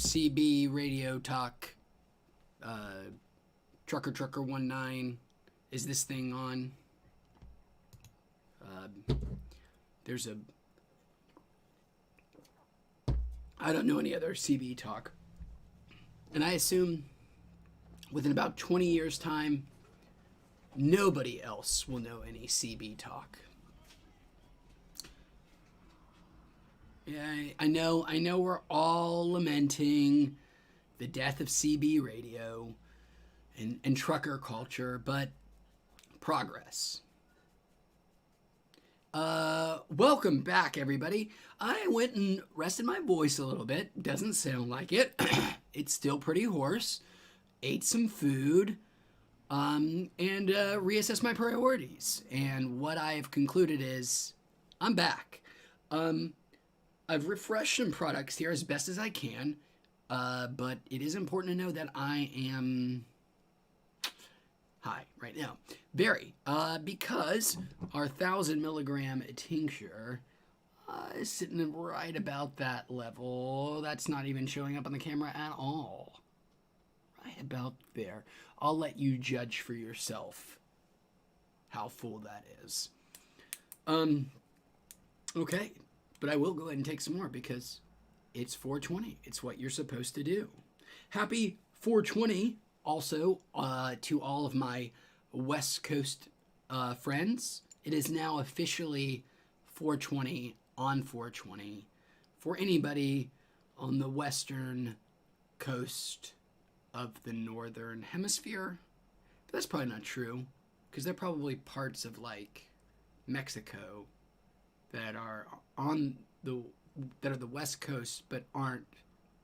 CB radio talk. Trucker 19. Is this thing on? There's a... I don't know any other CB talk. And I assume within about 20 years' time, nobody else will know any CB talk. Yeah, I know we're all lamenting the death of CB radio and trucker culture, but progress. Welcome back, everybody. I went and rested my voice a little bit. Doesn't sound like it. It's still pretty hoarse. Ate some food, and reassessed my priorities. And what I've concluded is I'm back. I've refreshed some products here as best as I can, but it is important to know that I am high right now. Very, because our 1,000 milligram tincture is sitting right about that level. That's not even showing up on the camera at all. Right about there. I'll let you judge for yourself how full that is. Okay, but I will go ahead and take some more because it's 420. It's what you're supposed to do. Happy 420 also to all of my West Coast friends. It is now officially 420 on 420 for anybody on the western coast of the northern hemisphere. But that's probably not true because there are probably parts of like Mexico that are on the west coast but aren't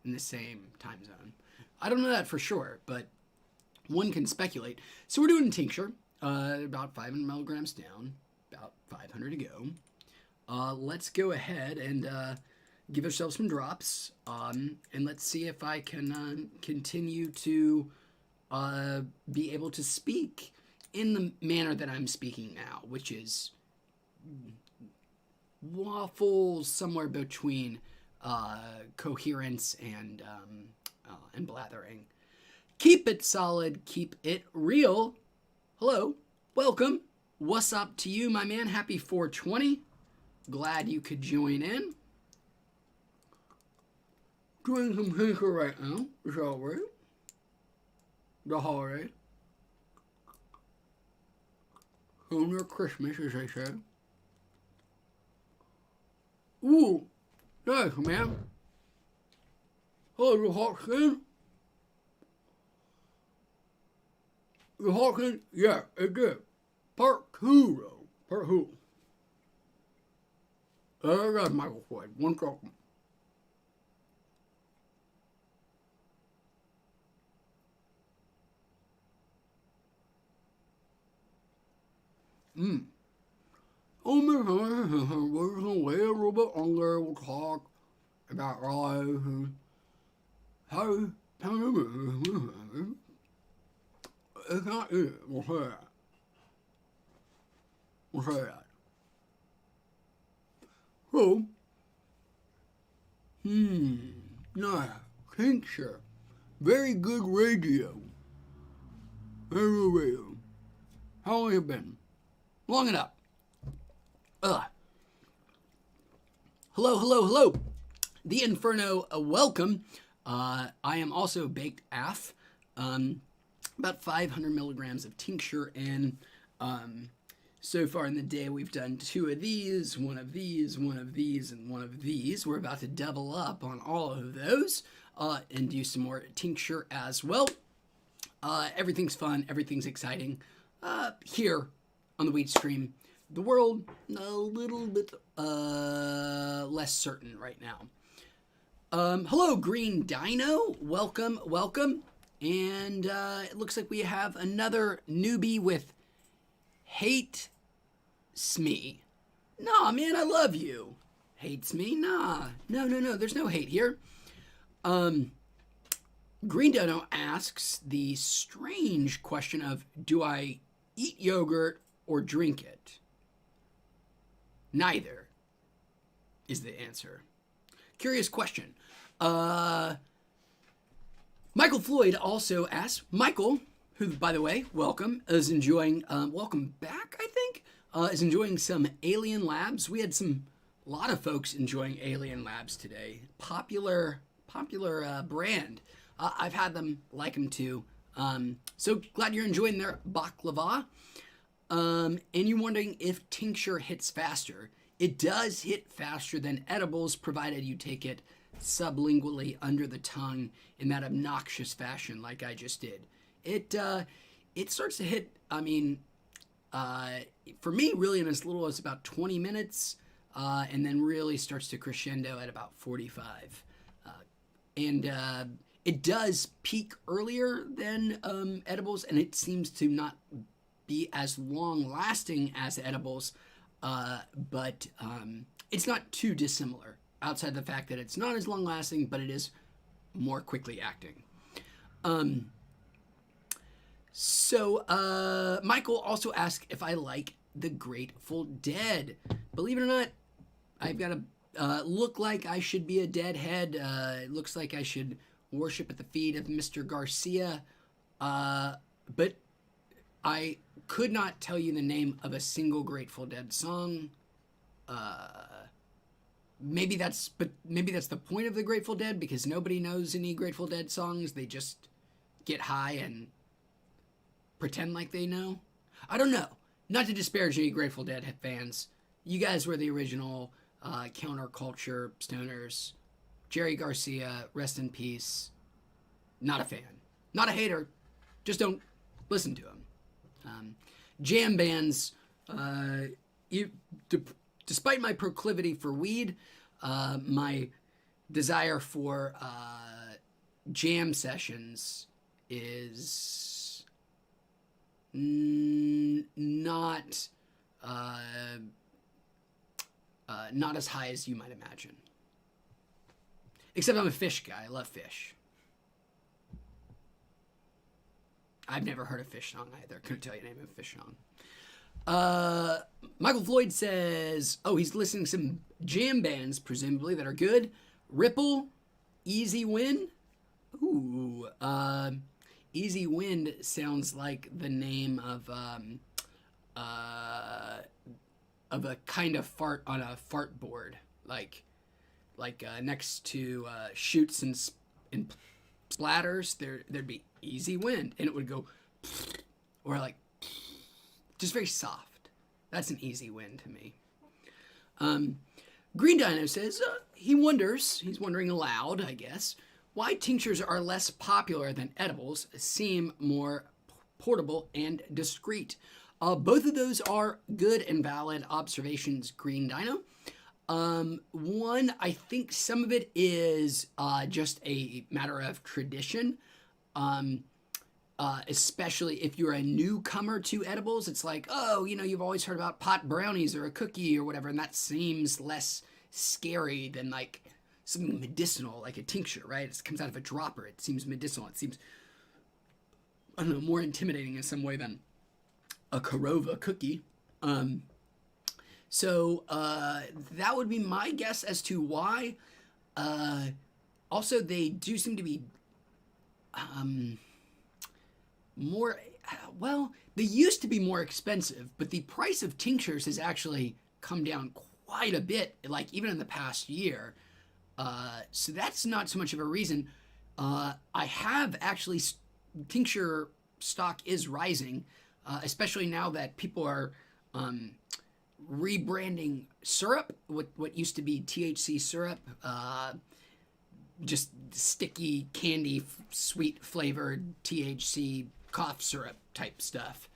in the same time zone. I don't know that for sure, but one can speculate. So we're doing a tincture, about 500 milligrams down, about 500 to go. Let's go ahead and give ourselves some drops, and let's see if I can continue to be able to speak in the manner that I'm speaking now, which is waffles somewhere between coherence and blathering. Keep it solid, keep it real. Hello, welcome. What's up to you, my man? Happy 420. Glad you could join in. Doing some tincture right now, shall we? The holiday. Sooner Christmas, as they say. Ooh, nice, man. Hello, you hot skin? You hot skin? Yeah, it did. Part 2, though. Part 2. That's Michael Floyd. One second. Oh, we're gonna wait a little bit longer. We'll talk about life and how it's not it. We'll say that. We'll say that. So, nah, tincture. Very good radio. Very good radio. How long have you been? Long enough. Hello. The Inferno, welcome. I am also baked AF. About 500 milligrams of tincture in. So far in the day, we've done 2 of these, 1 of these, 1 of these, and 1 of these. We're about to double up on all of those and do some more tincture as well. Everything's fun. Everything's exciting. Here on the weed stream, the world a little bit less certain right now. Hello, Green Dino. Welcome. And it looks like we have another newbie with Hate Smee. Nah, man, I love you. Hates me? Nah. No. There's no hate here. Green Dino asks the strange question of, do I eat yogurt or drink it? Neither is the answer. Curious question. Michael Floyd also asked, Michael, who, by the way, welcome, is enjoying, welcome back, I think, is enjoying some Alien Labs. We had a lot of folks enjoying Alien Labs today. Popular brand. I've had them, like them too. So glad you're enjoying their baklava. And you're wondering if tincture hits faster. It does hit faster than edibles, provided you take it sublingually under the tongue in that obnoxious fashion like I just did. It starts to hit, for me, really in as little as about 20 minutes, and then really starts to crescendo at about 45. It does peak earlier than edibles, and it seems to not be as long-lasting as edibles, but it's not too dissimilar, outside the fact that it's not as long-lasting, but it is more quickly acting. So Michael also asked if I like the Grateful Dead. Believe it or not, I've got a look like I should be a deadhead. It looks like I should worship at the feet of Mr. Garcia. But I could not tell you the name of a single Grateful Dead song. Maybe that's the point of the Grateful Dead, because nobody knows any Grateful Dead songs. They just get high and pretend like they know. I don't know. Not to disparage any Grateful Dead fans. You guys were the original counterculture stoners. Jerry Garcia, rest in peace. Not a fan. Not a hater. Just don't listen to him. Jam bands, despite my proclivity for weed, my desire for jam sessions is not as high as you might imagine. Except I'm a fish guy. I love fish. I've never heard a fish song either. Couldn't tell you the name of a fish song. Michael Floyd says, he's listening to some jam bands, presumably, that are good. Ripple, Easy Wind. Ooh, Easy Wind sounds like the name of a kind of fart on a fart board, like next to chutes and splatters. There'd be Easy Wind, and it would go, or like, just very soft. That's an easy win to me. Green Dino says he's wondering aloud, I guess, why tinctures are less popular than edibles, seem more portable and discreet. Both of those are good and valid observations, Green Dino. One, I think some of it is just a matter of tradition. Especially if you're a newcomer to edibles, it's like, you've always heard about pot brownies or a cookie or whatever, and that seems less scary than like something medicinal, like a tincture, right? It comes out of a dropper. It seems medicinal. It seems, I don't know, more intimidating in some way than a Korova cookie. So that would be my guess as to why. Also, they do seem to be more, they used to be more expensive, but the price of tinctures has actually come down quite a bit, like even in the past year. So that's not so much of a reason. I have actually, tincture stock is rising, especially now that people are rebranding syrup, what used to be THC syrup, just sticky candy, sweet flavored THC cough syrup type stuff.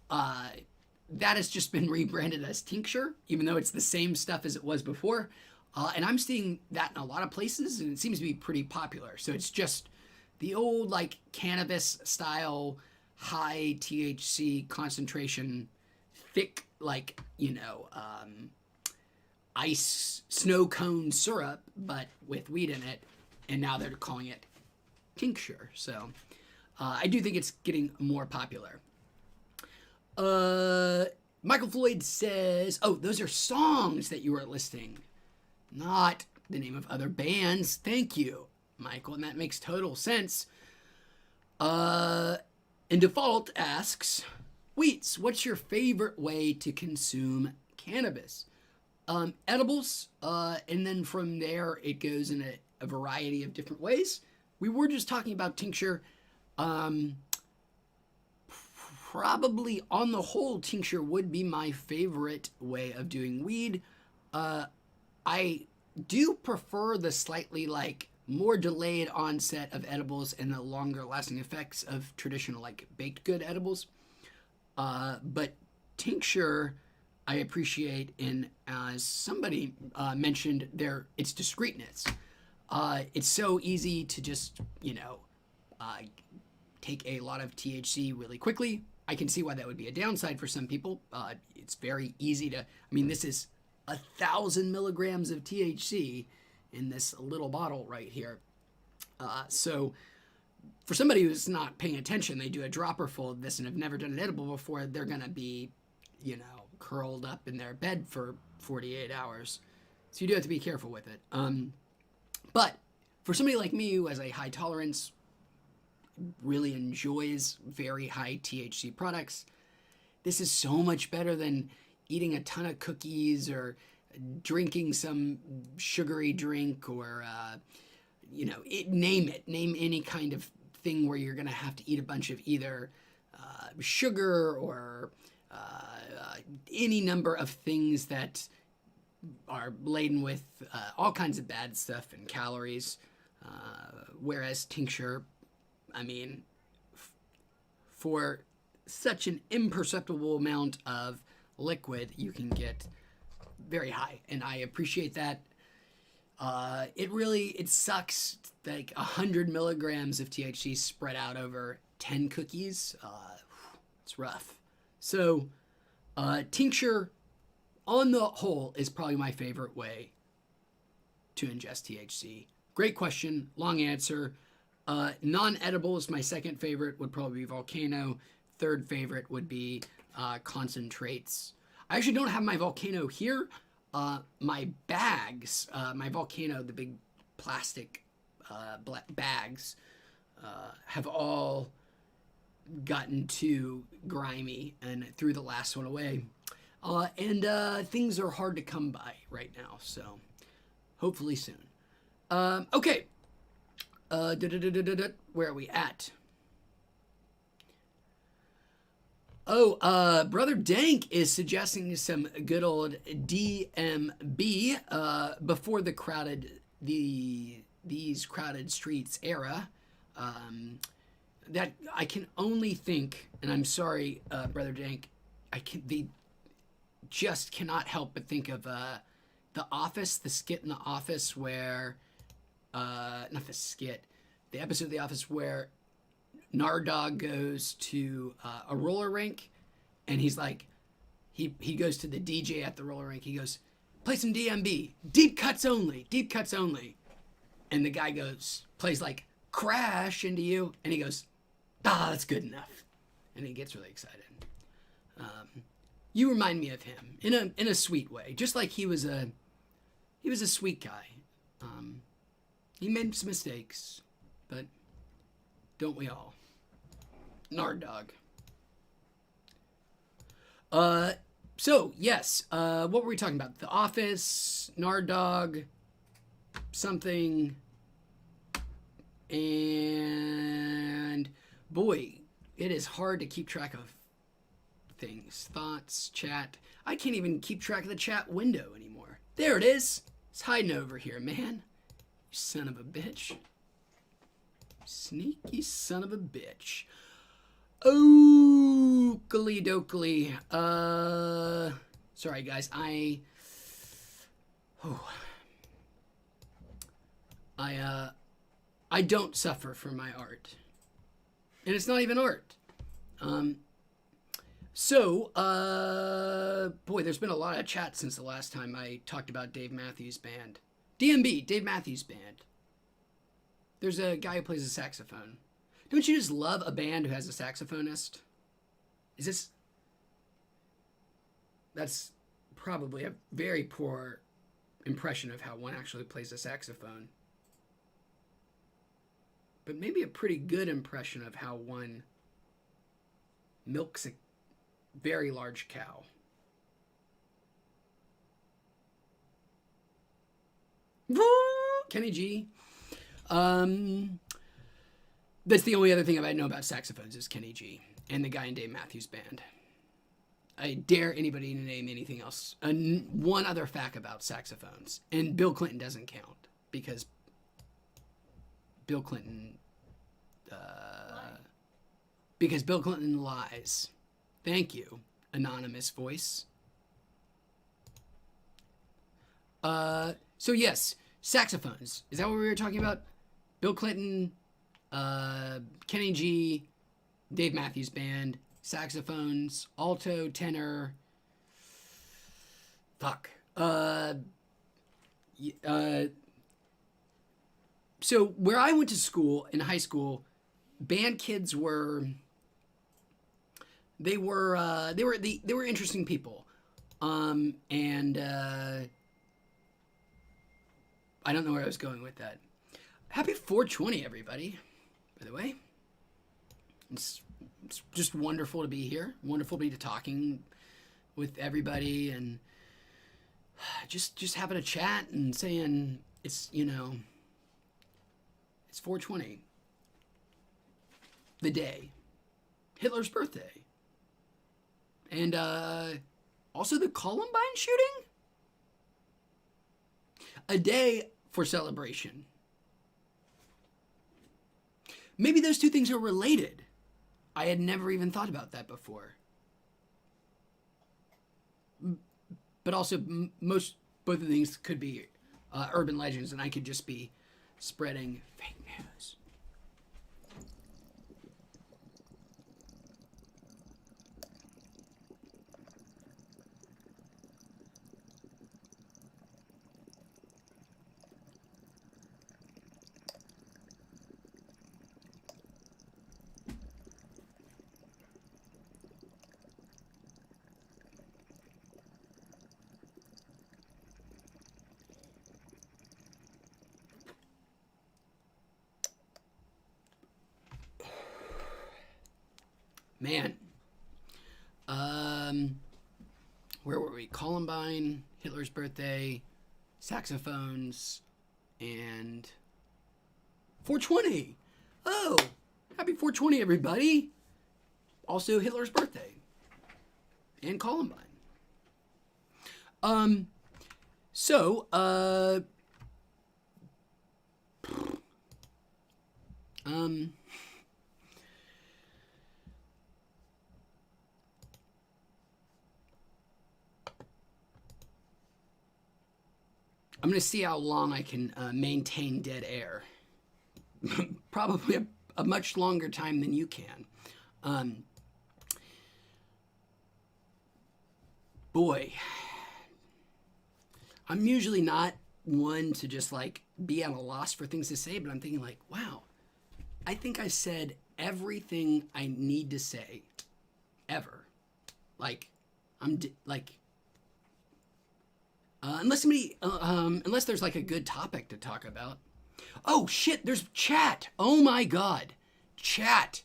That has just been rebranded as tincture, even though it's the same stuff as it was before. And I'm seeing that in a lot of places, and it seems to be pretty popular. So it's just the old like cannabis style, high THC concentration, thick like, ice snow cone syrup, but with weed in it. And now they're calling it tincture. So I do think it's getting more popular. Michael Floyd says, those are songs that you were listing, not the name of other bands. Thank you, Michael. And that makes total sense. And Default asks, Wheats, what's your favorite way to consume cannabis? Edibles, and then from there it goes in a variety of different ways. We were just talking about tincture. Probably on the whole, tincture would be my favorite way of doing weed. I do prefer the slightly like more delayed onset of edibles and the longer lasting effects of traditional like baked good edibles. But tincture, I appreciate in, as somebody mentioned, its discreetness. It's so easy to just, take a lot of THC really quickly. I can see why that would be a downside for some people. It's very easy to, this is 1,000 milligrams of THC in this little bottle right here. So for somebody who's not paying attention, they do a dropper full of this and have never done an edible before, they're going to be, curled up in their bed for 48 hours. So you do have to be careful with it. But for somebody like me who has a high tolerance, really enjoys very high THC products, this is so much better than eating a ton of cookies or drinking some sugary drink or, name any kind of thing where you're going to have to eat a bunch of either sugar or any number of things that are laden with all kinds of bad stuff and calories. Whereas tincture, for such an imperceptible amount of liquid, you can get very high, and I appreciate that. It sucks, like 100 milligrams of THC spread out over 10 cookies. It's rough. So, tincture, on the whole, is probably my favorite way to ingest THC. Great question, long answer. Non-edible is my second favorite, would probably be Volcano. Third favorite would be concentrates. I actually don't have my Volcano here. My bags, my Volcano, the big plastic bags, have all gotten too grimy and threw the last one away. And things are hard to come by right now, so hopefully soon. Okay. Where are we at? Oh, Brother Dank is suggesting some good old DMB before these crowded streets era. That I can only think, and I'm sorry, Brother Dank, they just cannot help but think of The Office, the skit in The Office where, not the skit, the episode of The Office where Nardog goes to a roller rink, and he's like, he goes to the DJ at the roller rink. He goes, play some DMB, deep cuts only, deep cuts only. And the guy goes, plays like Crash Into You, and he goes, that's good enough. And he gets really excited. You remind me of him in a sweet way, just like he was a sweet guy. He made some mistakes, but don't we all? Nardog. So yes, what were we talking about? The Office, Nardog, something, and boy, it is hard to keep track of things. Thoughts, chat. I can't even keep track of the chat window anymore. There it is. It's hiding over here, man. You son of a bitch. Sneaky son of a bitch. Oakley dokley. Sorry guys, I don't suffer for my art. And it's not even art. Boy, there's been a lot of chat since the last time I talked about Dave Matthews Band. DMB, Dave Matthews Band. There's a guy who plays a saxophone. Don't you just love a band who has a saxophonist? That's probably a very poor impression of how one actually plays a saxophone. but maybe a pretty good impression of how one milks a very large cow. Kenny G. That's the only other thing I know about saxophones is Kenny G and the guy in Dave Matthews Band. I dare anybody to name anything else. One other fact about saxophones, and Bill Clinton doesn't count because Bill Clinton lies. Thank you, anonymous voice. So yes, saxophones. Is that what we were talking about? Bill Clinton, Kenny G, Dave Matthews Band, saxophones, alto, tenor. Fuck. So where I went to school in high school, band kids were interesting people, and I don't know where I was going with that. Happy 420, everybody. By the way, it's just wonderful to be here. Wonderful to be talking with everybody and just having a chat and saying it's 420. The day. Hitler's birthday. And also the Columbine shooting? A day for celebration. Maybe those two things are related. I had never even thought about that before. But also, both of the things could be urban legends, and I could just be spreading fake news. Man, where were we? Columbine, Hitler's birthday, saxophones, and 420. Oh, happy 420, everybody. Also Hitler's birthday and Columbine. I'm going to see how long I can maintain dead air. Probably a much longer time than you can. Boy, I'm usually not one to just like be at a loss for things to say, but I'm thinking like, wow, I think I said everything I need to say ever. Like, unless there's like a good topic to talk about. Oh shit, there's chat. Oh my God. Chat.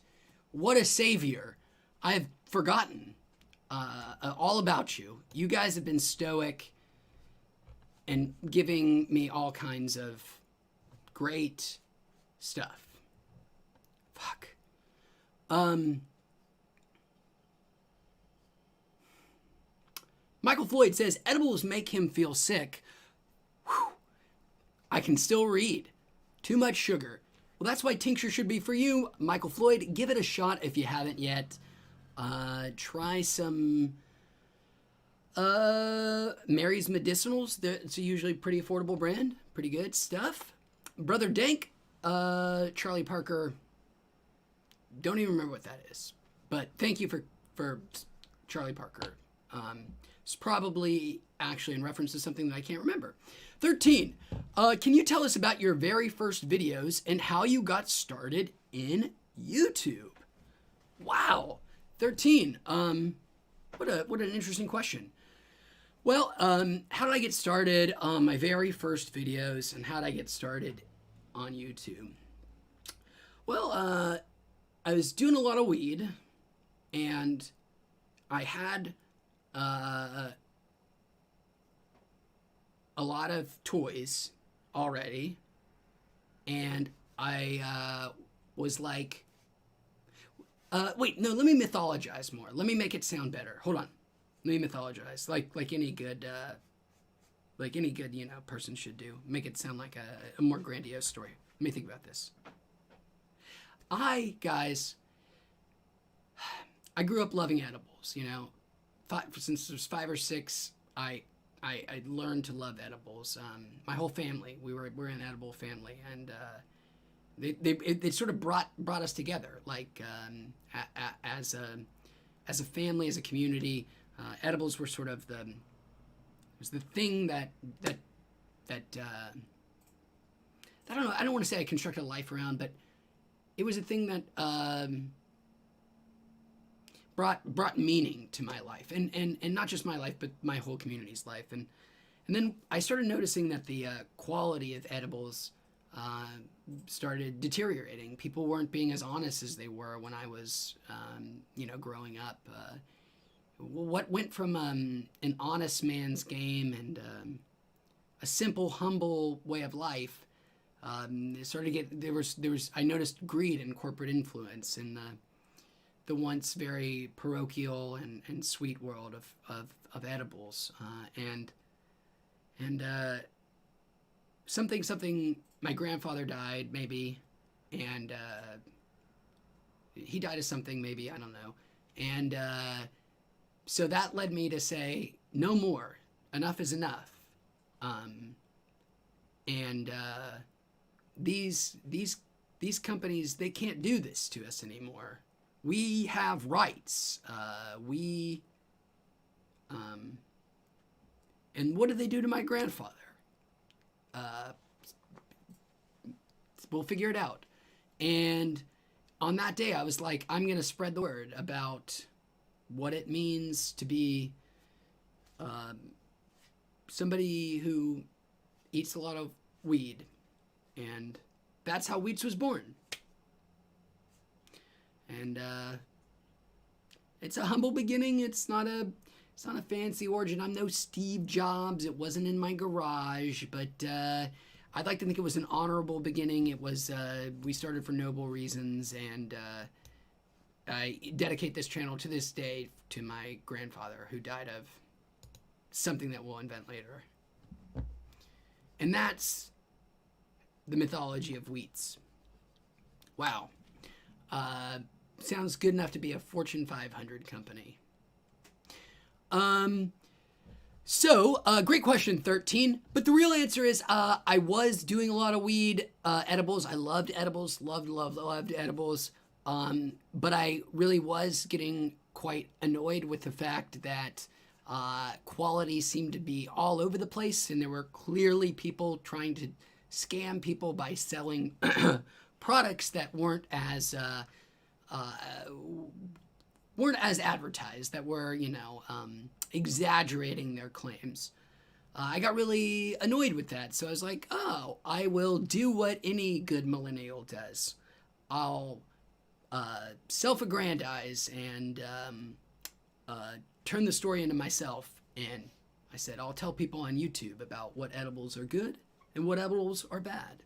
What a savior. I've forgotten all about you. You guys have been stoic and giving me all kinds of great stuff. Fuck. Michael Floyd says, edibles make him feel sick. Whew. I can still read. Too much sugar. Well, that's why tincture should be for you, Michael Floyd. Give it a shot if you haven't yet. Try some Mary's Medicinals. It's a usually pretty affordable brand. Pretty good stuff. Brother Dank, Charlie Parker. Don't even remember what that is. But thank you for Charlie Parker. It's probably actually in reference to something that I can't remember. 13. Can you tell us about your very first videos and how you got started in YouTube? Wow. 13. What an interesting question. Well, how did I get started on my very first videos and how did I get started on YouTube? Well, I was doing a lot of weed, and I had a lot of toys already, and I was like, wait, no, let me mythologize more. Let me make it sound better. Hold on. Let me mythologize, like any good person should do. Make it sound like a more grandiose story. Let me think about this. Guys, I grew up loving edibles. Since I was 5 or 6, I learned to love edibles. My whole family, we're an edible family, and they sort of brought us together, like as a family, as a community. Edibles were sort of the thing that I don't know. I don't want to say I constructed a life around, but it was a thing that brought meaning to my life, and not just my life, but my whole community's life. And then I started noticing that the quality of edibles started deteriorating. People weren't being as honest as they were when I was, growing up. What went from an honest man's game and a simple, humble way of life, it started to get there was I noticed greed and corporate influence in the once very parochial and sweet world of edibles, and something. My grandfather died, maybe, and he died of something, maybe, I don't know, and so that led me to say, no more. Enough is enough. These companies, they can't do this to us anymore. We have rights. And what did they do to my grandfather? We'll figure it out. And on that day, I was like, I'm going to spread the word about what it means to be somebody who eats a lot of weed. And that's how Weeds was born. And it's a humble beginning. It's not a fancy origin. I'm no Steve Jobs. It wasn't in my garage, but I'd like to think it was an honorable beginning. It was we started for noble reasons, and I dedicate this channel to this day to my grandfather, who died of something that we'll invent later. And that's the mythology of Wheats. Wow. Sounds good enough to be a Fortune 500 company. So, great question, 13. But the real answer is I was doing a lot of weed, edibles. I loved edibles, loved edibles. But I really was getting quite annoyed with the fact that quality seemed to be all over the place, and there were clearly people trying to scam people by selling products that weren't as advertised, that were, exaggerating their claims. I got really annoyed with that, so I was like, oh, I will do what any good millennial does. I'll self-aggrandize and turn the story into myself. And I said, I'll tell people on YouTube about what edibles are good and what edibles are bad.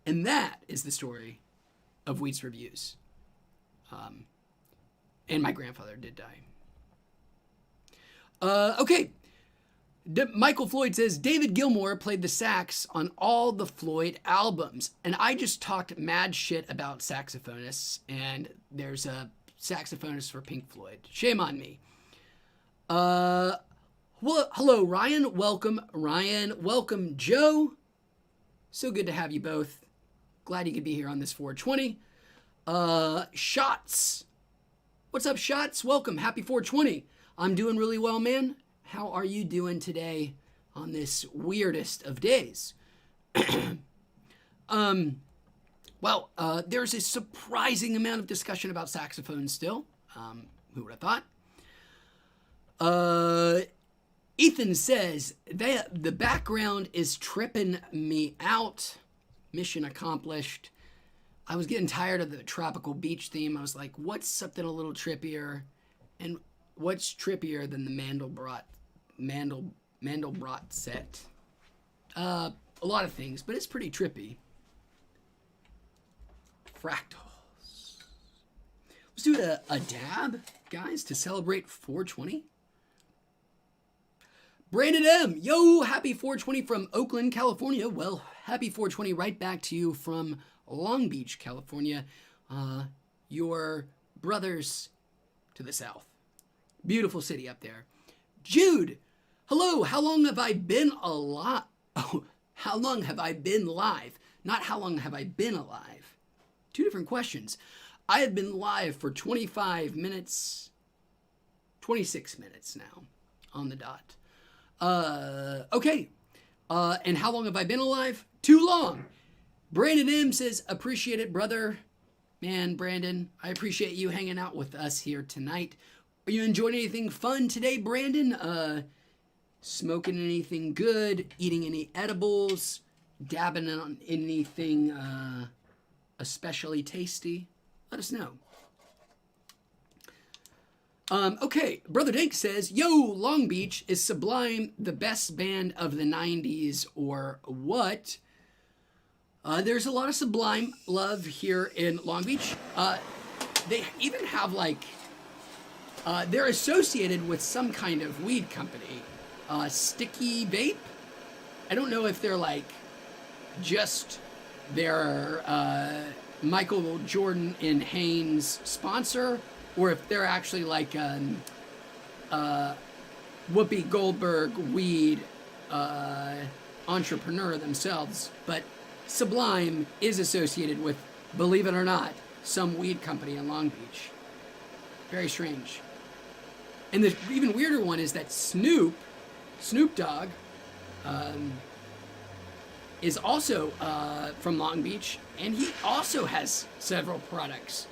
And that is the story of Wheats Reviews. And my grandfather did die. Okay. Michael Floyd says, David Gilmour played the sax on all the Floyd albums. And I just talked mad shit about saxophonists, and there's a saxophonist for Pink Floyd. Shame on me. Well, hello, Ryan. Welcome, Ryan. Welcome, Joe. So good to have you both. Glad you could be here on this 420. Shots. What's up, Shots? Welcome. Happy 420. I'm doing really well, man. How are you doing today on this weirdest of days? Well, there's a surprising amount of discussion about saxophones still. Who would have thought? Ethan says, the background is tripping me out. Mission accomplished. I was getting tired of the tropical beach theme. I was like, what's something a little trippier? And what's trippier than the Mandelbrot set? A lot of things, but it's pretty trippy. Fractals. Let's do a dab, guys, to celebrate 420. Brandon M. Yo, happy 420 from Oakland, California. Well, happy 420 right back to you from Long Beach, California. Your brothers to the south. Beautiful city up there. Jude, hello. How long have I been alive? Oh, how long have I been live? Not how long have I been alive. Two different questions. I have been live for 25 minutes, 26 minutes now on the dot. Okay. And how long have I been alive? Too long. Brandon M says, appreciate it, brother. Man, Brandon, I appreciate you hanging out with us here tonight. Are you enjoying anything fun today, Brandon? Smoking anything good? Eating any edibles? Dabbing on anything especially tasty? Let us know. Okay, Brother Dink says, yo, Long Beach, is Sublime the best band of the 90s or what? There's a lot of Sublime love here in Long Beach. They even have they're associated with some kind of weed company. Sticky Vape? I don't know if they're just their Michael Jordan and Hanes sponsor, or if they're actually Whoopi Goldberg weed entrepreneur themselves. But Sublime is associated with, believe it or not, some weed company in Long Beach. Very strange. And the even weirder one is that Snoop Dogg, is also from Long Beach, and he also has several products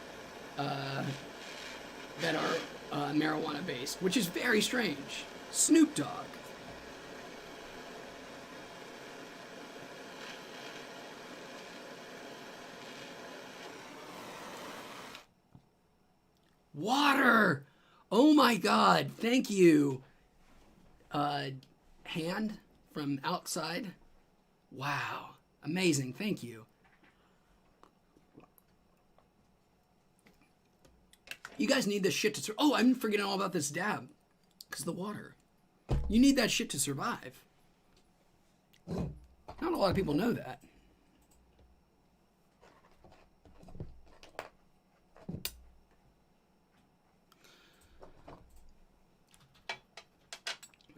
that are marijuana based, which is very strange. Snoop Dogg. Water! Oh my God, thank you. Hand from outside. Wow, amazing, thank you. You guys need this shit to oh, I'm forgetting all about this dab. Because of the water. You need that shit to survive. Not a lot of people know that.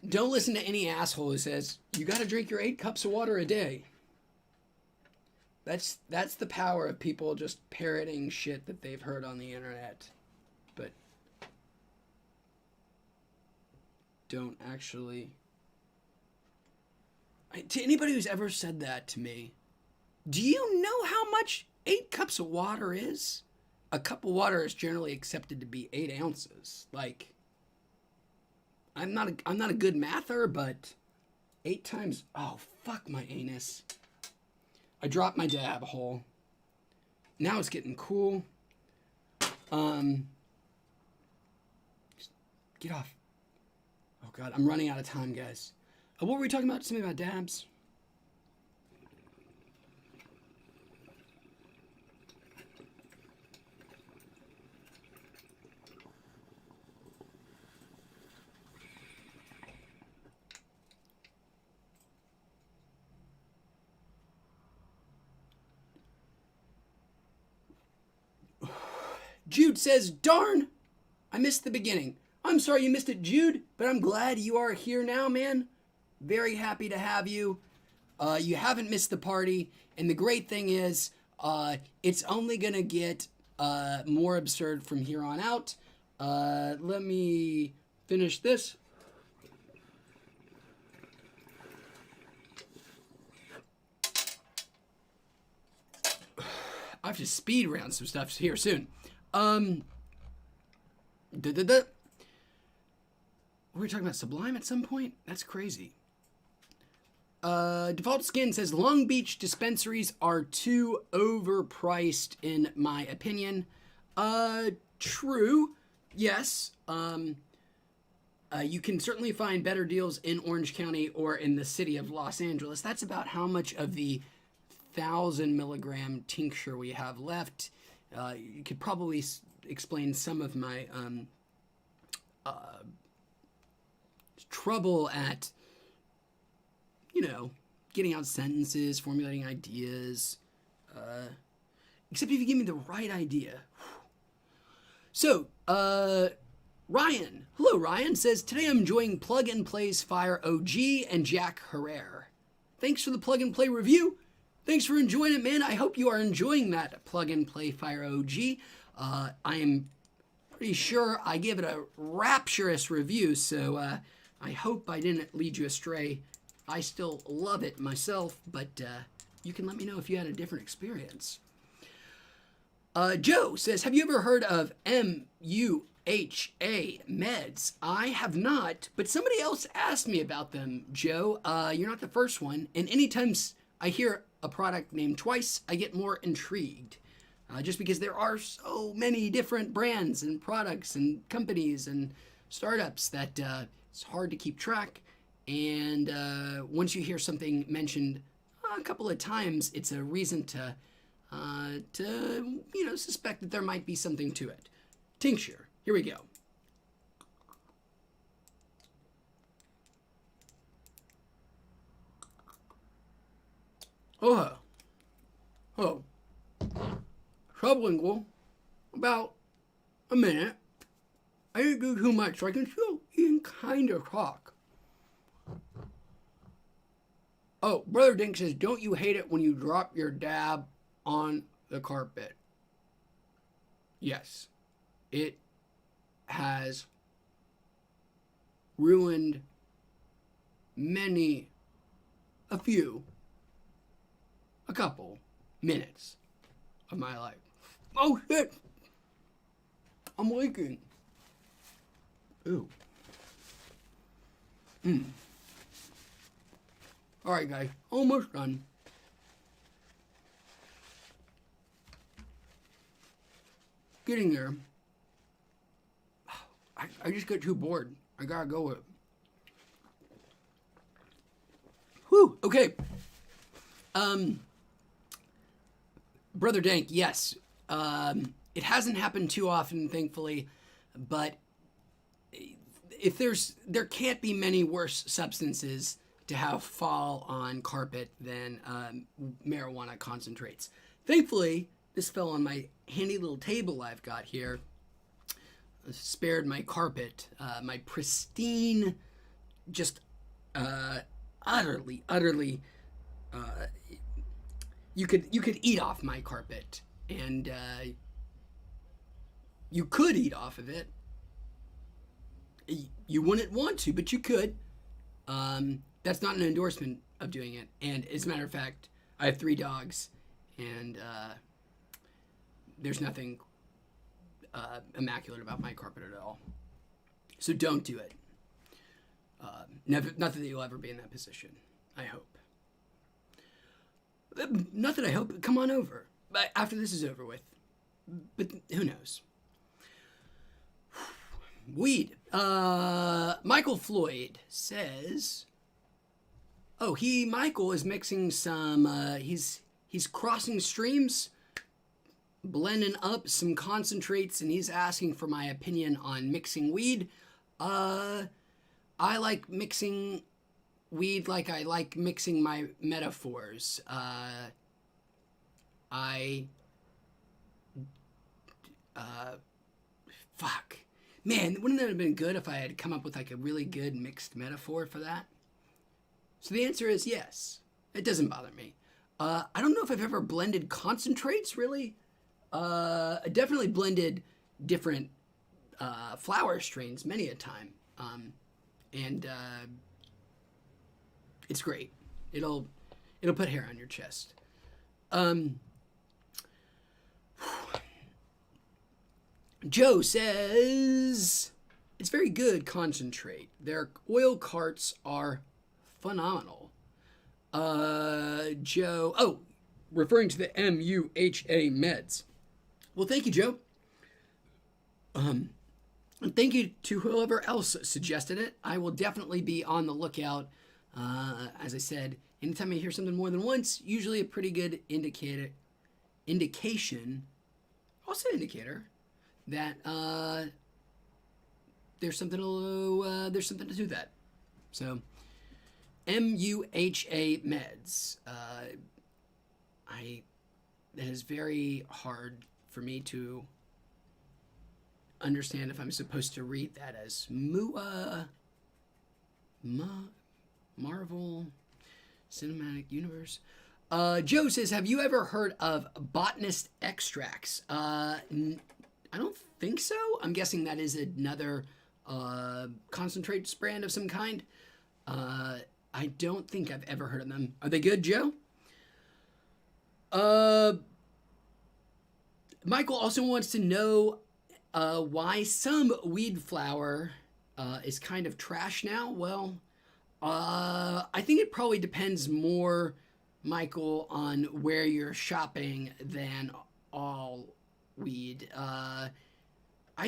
Don't listen to any asshole who says, you gotta drink your 8 cups of water a day. That's the power of people just parroting shit that they've heard on the internet. But don't actually... To anybody who's ever said that to me, do you know how much 8 cups of water is? A cup of water is generally accepted to be 8 ounces. I'm not a good mather, but 8 times... Oh, fuck my anus. I dropped my dab hole. Now it's getting cool. Get off. Oh, God. I'm running out of time, guys. What were we talking about? Something about dabs? Jude says, darn, I missed the beginning. I'm sorry you missed it, Jude, but I'm glad you are here now, man. Very happy to have you. You haven't missed the party, and the great thing is, it's only gonna get more absurd from here on out. Let me finish this. I have to speed round some stuff here soon. Were we talking about Sublime at some point? That's crazy. Default Skin says Long Beach dispensaries are too overpriced in my opinion. True. Yes. You can certainly find better deals in Orange County or in the city of Los Angeles. That's about how much of the 1,000 milligram tincture we have left. You could probably explain some of my trouble at, getting out sentences, formulating ideas. Except if you give me the right idea. So, Ryan. Hello, Ryan says, today I'm enjoying Plug and Play's Fire OG and Jack Herrera. Thanks for the Plug and Play review. Thanks for enjoying it, man. I hope you are enjoying that Plug and Play Fire OG. I am pretty sure I gave it a rapturous review, so I hope I didn't lead you astray. I still love it myself, but you can let me know if you had a different experience. Joe says, have you ever heard of MUHA meds? I have not, but somebody else asked me about them, Joe. You're not the first one, and anytime I hear a product named twice, I get more intrigued. Just because there are so many different brands and products and companies and startups that it's hard to keep track. And once you hear something mentioned a couple of times, it's a reason to suspect that there might be something to it. Tincture. Here we go. Oh. Sublingual. About a minute. I didn't do too much, so I can still even kind of talk. Oh, Brother Dink says, don't you hate it when you drop your dab on the carpet? Yes. It has ruined a couple minutes of my life. Oh shit! I'm leaking. Ooh. Alright guys, almost done. Getting there. I just get too bored. I gotta go with it. Whew, okay. Brother Dank, yes. It hasn't happened too often, thankfully, but there can't be many worse substances to have fall on carpet than marijuana concentrates. Thankfully, this fell on my handy little table I've got here. Spared my carpet, my pristine, just utterly. You could eat off my carpet, and you could eat off of it. You wouldn't want to, but you could. That's not an endorsement of doing it. And as a matter of fact, I have 3 dogs, and there's nothing immaculate about my carpet at all. So don't do it. Not that you'll ever be in that position. I hope. Not that I hope. Come on over. After this is over with. But who knows? Weed. Michael Floyd says... Michael is mixing some... He's crossing streams, blending up some concentrates, and he's asking for my opinion on mixing weed. I like mixing weed like I like mixing my metaphors. Fuck. Man, wouldn't that have been good if I had come up with like a really good mixed metaphor for that? So the answer is yes. It doesn't bother me. I don't know if I've ever blended concentrates, really. I definitely blended different flower strains many a time. And it's great. It'll put hair on your chest. Joe says, it's very good concentrate. Their oil carts are phenomenal. Joe. Oh, referring to the MUHA meds. Well, thank you, Joe. And thank you to whoever else suggested it. I will definitely be on the lookout. As I said, anytime I hear something more than once, usually a pretty good indicator that there's something to do that. So, MUHA meds. That is very hard for me to understand if I'm supposed to read that as Marvel Cinematic Universe. Joe says, have you ever heard of botanist extracts? I don't think so. I'm guessing that is another concentrate brand of some kind. I don't think I've ever heard of them. Are they good, Joe? Michael also wants to know why some weed flower is kind of trash now. Well, I think it probably depends more, Michael, on where you're shopping than all weed. I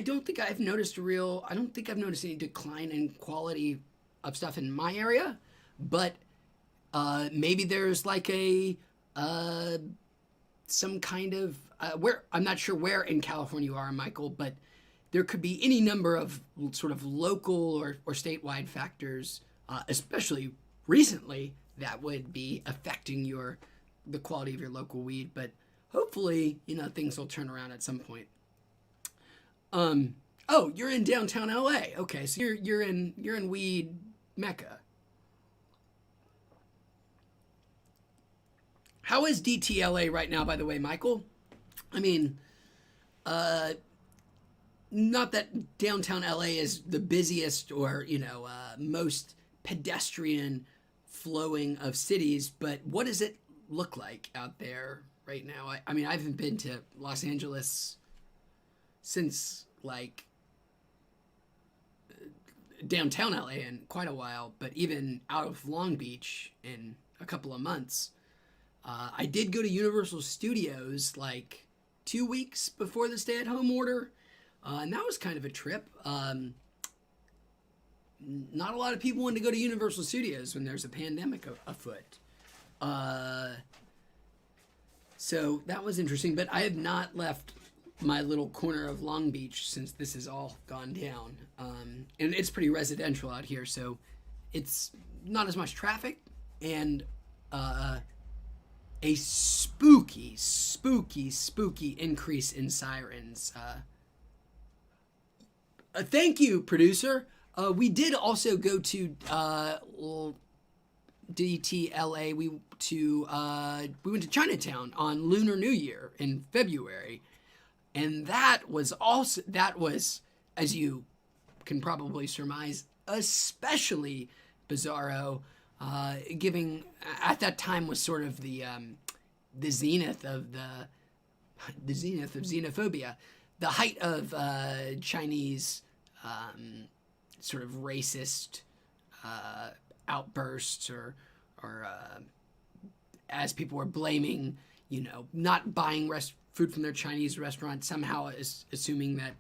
don't think I've noticed any decline in quality of stuff in my area, but maybe there's like some kind of where I'm not sure where in California you are, Michael, but there could be any number of sort of local or statewide factors, especially recently, that would be affecting the quality of your local weed. But hopefully, things will turn around at some point. Oh, you're in downtown LA. Okay, so you're in weed Mecca. How is DTLA right now, by the way, Michael? I mean, not that downtown LA is the busiest or, most pedestrian flowing of cities, but what does it look like out there right now? I mean, I haven't been to Los Angeles since, like, downtown LA in quite a while, but even out of Long Beach in a couple of months. I did go to Universal Studios like 2 weeks before the stay-at-home order, and that was kind of a trip. Not a lot of people want to go to Universal Studios when there's a pandemic afoot. So that was interesting, but I have not left my little corner of Long Beach since this has all gone down. And it's pretty residential out here, so it's not as much traffic, and a spooky increase in sirens. Thank you, producer. We did also go to DTLA. We went to Chinatown on Lunar New Year in February, and that was, as you can probably surmise, especially bizarro. Giving at that time was sort of the zenith of xenophobia, the height of Chinese sort of racist outbursts, or as people were blaming, not buying food from their Chinese restaurant, somehow assuming that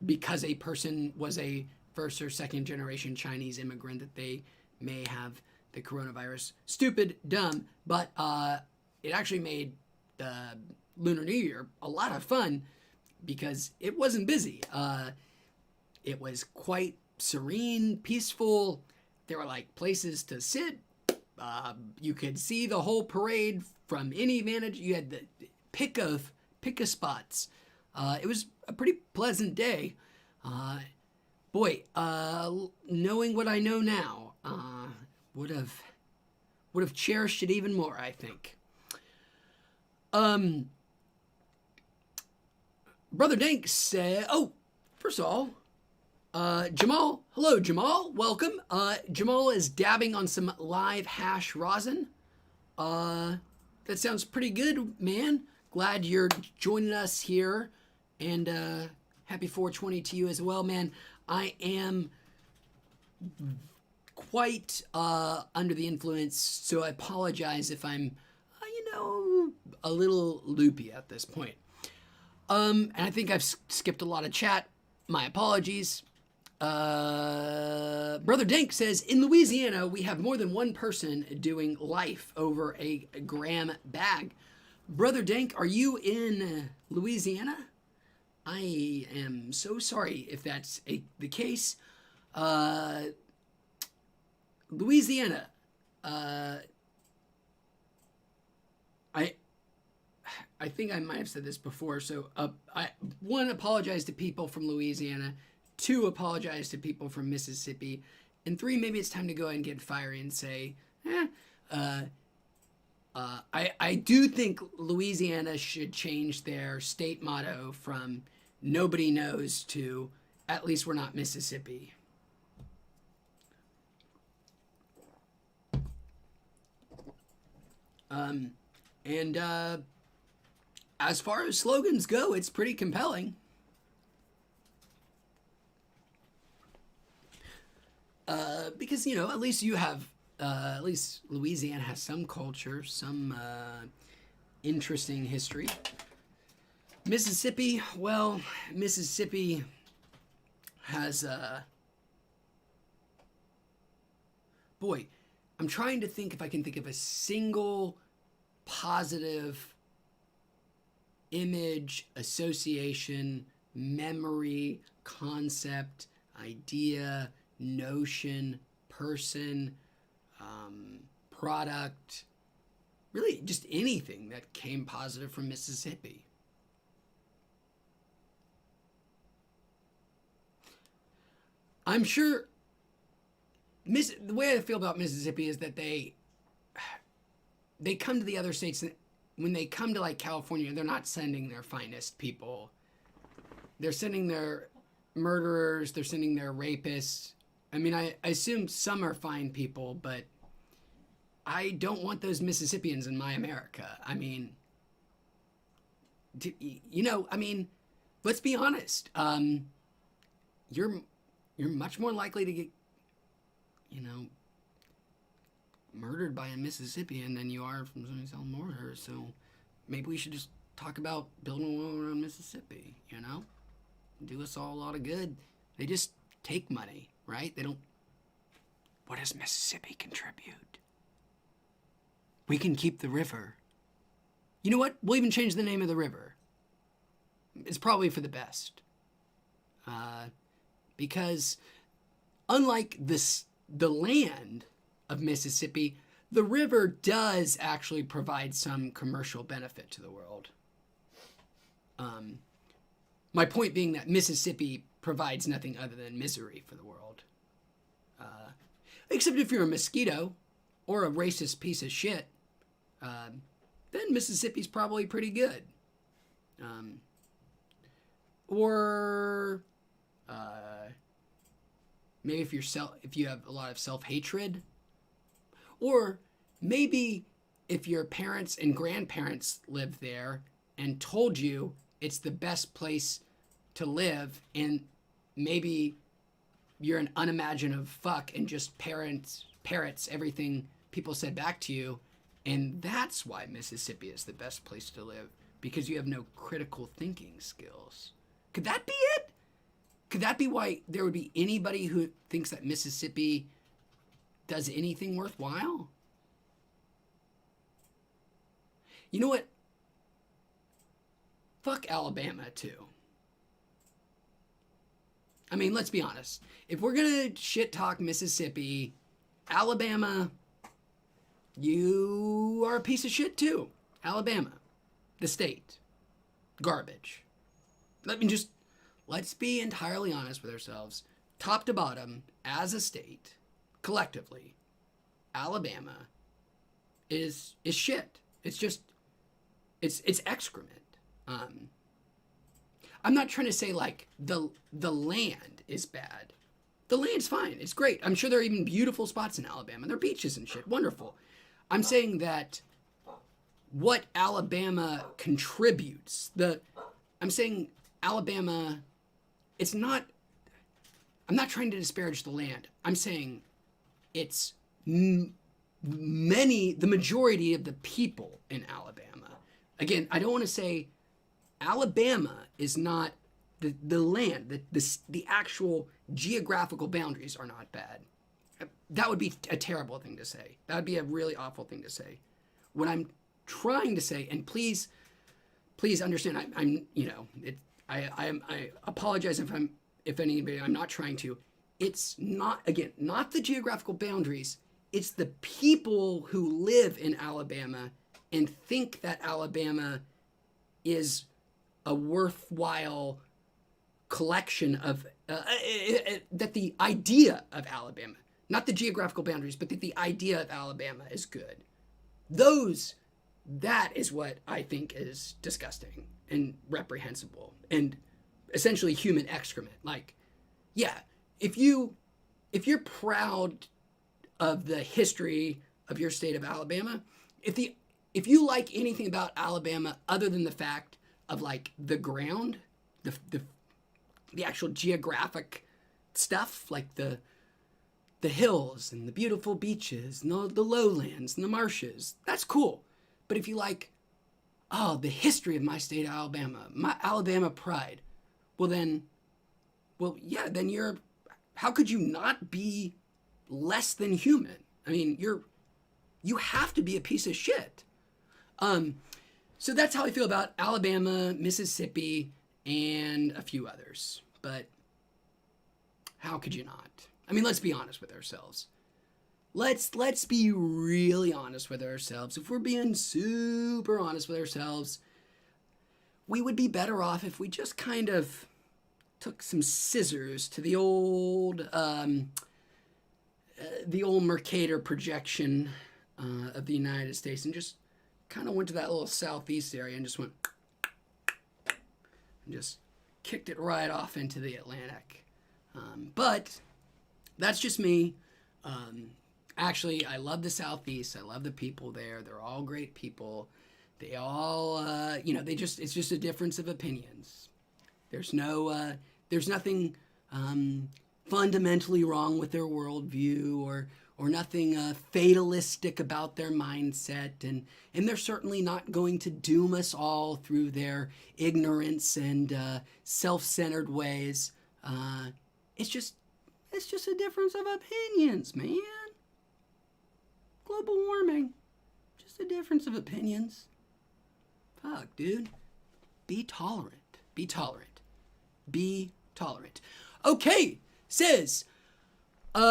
because a person was a first or second generation Chinese immigrant that they may have the coronavirus. Stupid, dumb, but it actually made the Lunar New Year a lot of fun because it wasn't busy. It was quite serene, peaceful. There were like places to sit. You could see the whole parade from any vantage. You had the pick of spots. It was a pretty pleasant day. Knowing what I know now, would have cherished it even more, I think. Brother Dank said, first of all, Jamal, hello Jamal, welcome. Jamal is dabbing on some live hash rosin. That sounds pretty good, man. Glad you're joining us here, and happy 420 to you as well, man. I am quite under the influence, so I apologize if I'm, a little loopy at this point. And I think I've skipped a lot of chat. My apologies. Brother Dink says, in Louisiana, we have more than one person doing life over a gram bag. Brother Dink, are you in Louisiana? I am so sorry if that's the case. Louisiana. I think I might have said this before. So, one, apologize to people from Louisiana. Two, apologize to people from Mississippi. And three, maybe it's time to go ahead and get fiery and say, I do think Louisiana should change their state motto from nobody knows to at least we're not Mississippi. As far as slogans go, it's pretty compelling. Because, at least you have, at least Louisiana has some culture, some interesting history. Mississippi, well, Mississippi has, boy, I'm trying to think if I can think of a single positive image, association, memory, concept, idea, notion, person, product, really just anything that came positive from Mississippi. I'm sure the way I feel about Mississippi is that they come to the other states, and when they come to like California, they're not sending their finest people. They're sending their murderers, they're sending their rapists. I mean, I assume some are fine people, but I don't want those Mississippians in my America. I mean, let's be honest. You're much more likely to get, murdered by a Mississippian than you are from somebody selling mortar. So maybe we should just talk about building a wall around Mississippi, Do us all a lot of good. They just take money, right? They don't. What does Mississippi contribute? We can keep the river. You know what? We'll even change the name of the river. It's probably for the best. Because unlike the land of Mississippi, the river does actually provide some commercial benefit to the world. My point being that Mississippi provides nothing other than misery for the world. Except if you're a mosquito or a racist piece of shit, then Mississippi's probably pretty good. Maybe if you have a lot of self-hatred, or maybe if your parents and grandparents lived there and told you it's the best place to live, and maybe you're an unimaginative fuck and just parrots everything people said back to you, and that's why Mississippi is the best place to live, because you have no critical thinking skills. Could that be it? Could that be why there would be anybody who thinks that Mississippi does anything worthwhile? You know what? Fuck Alabama, too. I mean, let's be honest. If we're going to shit talk Mississippi, Alabama, you are a piece of shit, too. Alabama, the state, garbage. Let's be entirely honest with ourselves. Top to bottom, as a state, collectively, Alabama is shit. It's just, it's excrement. I'm not trying to say like the land is bad. The land's fine. It's great. I'm sure there are even beautiful spots in Alabama. There are beaches and shit. Wonderful. I'm saying that what Alabama contributes, I'm saying Alabama, I'm not trying to disparage the land. I'm saying it's the majority of the people in Alabama. Again, I don't want to say Alabama is not the land, the actual geographical boundaries are not bad. That would be a terrible thing to say. That would be a really awful thing to say. What I'm trying to say, and please understand, I apologize if anybody, I'm not trying to. It's not the geographical boundaries. It's the people who live in Alabama and think that Alabama is a worthwhile collection of, that the idea of Alabama, not the geographical boundaries, but that the idea of Alabama is good. That is what I think is disgusting and reprehensible and essentially human excrement. Like, yeah, if you're proud of the history of your state of Alabama, if you like anything about Alabama other than the fact of like the ground, the actual geographic stuff, like the hills and the beautiful beaches and the lowlands and the marshes, that's cool. But if you like, the history of my state of Alabama, my Alabama pride, then how could you not be less than human? I mean, you have to be a piece of shit. So that's how I feel about Alabama, Mississippi, and a few others. But how could you not? I mean, let's be honest with ourselves. Let's be really honest with ourselves. If we're being super honest with ourselves, we would be better off if we just kind of took some scissors to the old Mercator projection of the United States and just kind of went to that little southeast area and just went and just kicked it right off into the Atlantic. But that's just me. Actually, I love the Southeast. I love the people there. They're all great people. They all, it's just a difference of opinions. There's nothing fundamentally wrong with their worldview or nothing fatalistic about their mindset. And they're certainly not going to doom us all through their ignorance and self-centered ways. It's just a difference of opinions, man. Global warming, just a difference of opinions. Fuck, dude. Be tolerant. Be tolerant. Be tolerant. Okay, says, boy,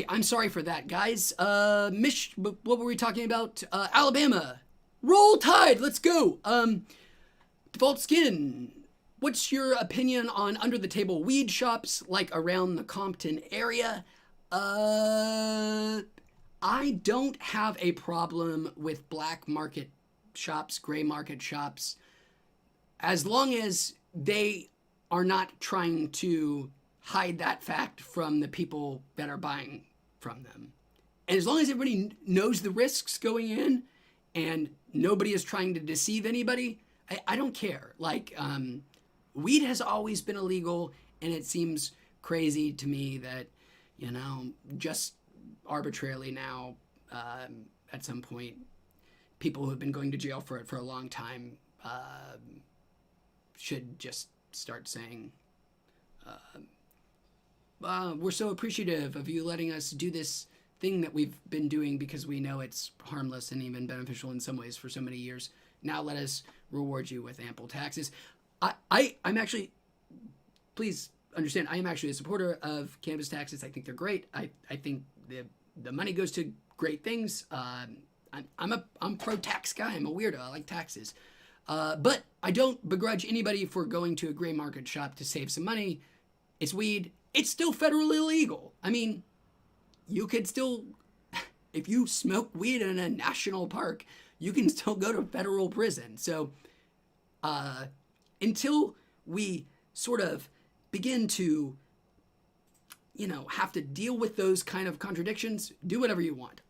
I'm sorry for that, guys. What were we talking about? Alabama. Roll Tide, let's go. Default Skin. What's your opinion on under-the-table weed shops, like around the Compton area? I don't have a problem with black market shops, gray market shops, as long as they are not trying to hide that fact from the people that are buying from them. And as long as everybody knows the risks going in and nobody is trying to deceive anybody, I don't care. Like, weed has always been illegal, and it seems crazy to me that, just arbitrarily now, at some point, people who have been going to jail for it for a long time should just start saying, we're so appreciative of you letting us do this thing that we've been doing because we know it's harmless and even beneficial in some ways for so many years. Now let us reward you with ample taxes. I'm actually, please understand, I am actually a supporter of cannabis taxes. I think they're great. I think the money goes to great things. I'm pro-tax guy. I'm a weirdo. I like taxes. But I don't begrudge anybody for going to a gray market shop to save some money. It's weed. It's still federally illegal. I mean, you could still, if you smoke weed in a national park, you can still go to federal prison. So, until we sort of begin to, have to deal with those kind of contradictions, do whatever you want.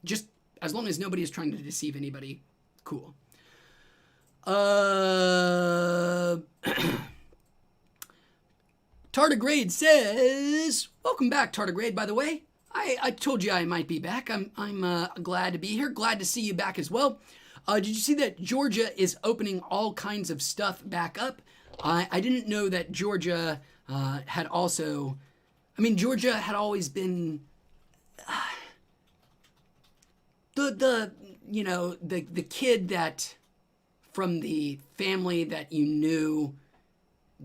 Just as long as nobody is trying to deceive anybody, cool. Tardigrade says, welcome back, Tardigrade, by the way. I told you I might be back. I'm glad to be here. Glad to see you back as well. Did you see that Georgia is opening all kinds of stuff back up? I didn't know that Georgia had also... I mean, Georgia had always been... the kid that... from the family that you knew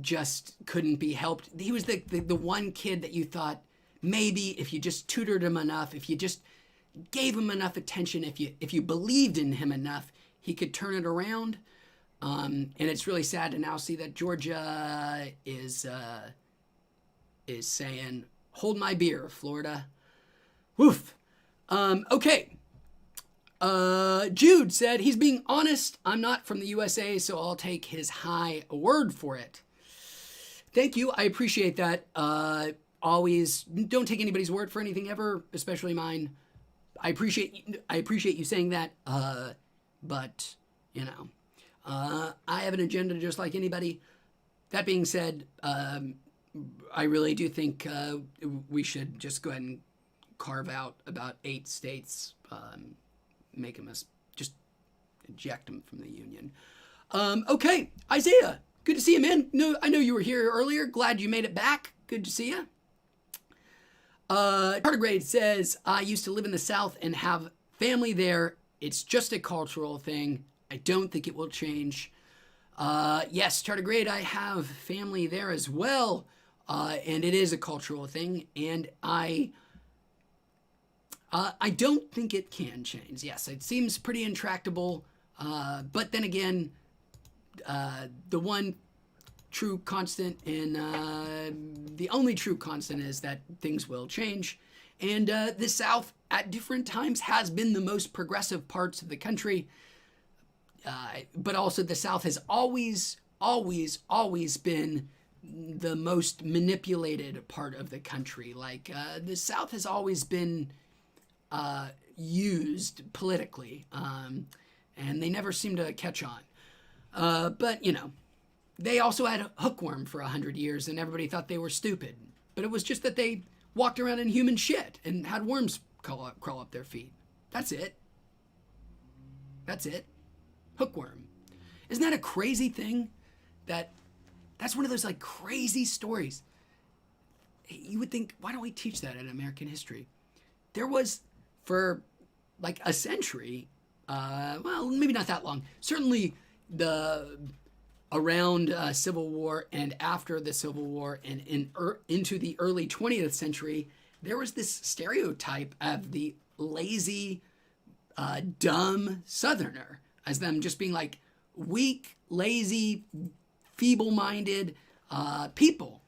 just couldn't be helped. He was the one kid that you thought, maybe if you just tutored him enough, if you just gave him enough attention, if you believed in him enough, he could turn it around. And it's really sad to now see that Georgia is saying, hold my beer, Florida. Woof. Okay. Jude said, he's being honest. I'm not from the USA, so I'll take his high word for it. Thank you. I appreciate that. Always don't take anybody's word for anything ever, especially mine. I appreciate you saying that. But I have an agenda just like anybody. That being said, I really do think we should just go ahead and carve out about 8 states, make them just eject them from the union. Okay, Isaiah, good to see you, man. No, I know you were here earlier. Glad you made it back. Good to see you. Tardigrade says, I used to live in the South and have family there. It's just a cultural thing. I don't think it will change. Yes, Tardigrade, I have family there as well. And it is a cultural thing. And I don't think it can change. Yes, it seems pretty intractable. But then again, the one true constant and the only true constant is that things will change. And the South at different times has been the most progressive parts of the country. But also the South has always been the most manipulated part of the country. Like the South has always been used politically, and they never seem to catch on. But they also had hookworm for 100 years, and everybody thought they were stupid. But it was just that they walked around in human shit and had worms crawl up their feet. That's it. Hookworm. Isn't that a crazy thing? That's one of those like crazy stories. You would think, why don't we teach that in American history? There was, for like a century, well, maybe not that long, certainly around Civil War and after the Civil War and into the early 20th century, there was this stereotype of the lazy, dumb Southerner as them just being like weak, lazy, feeble-minded people.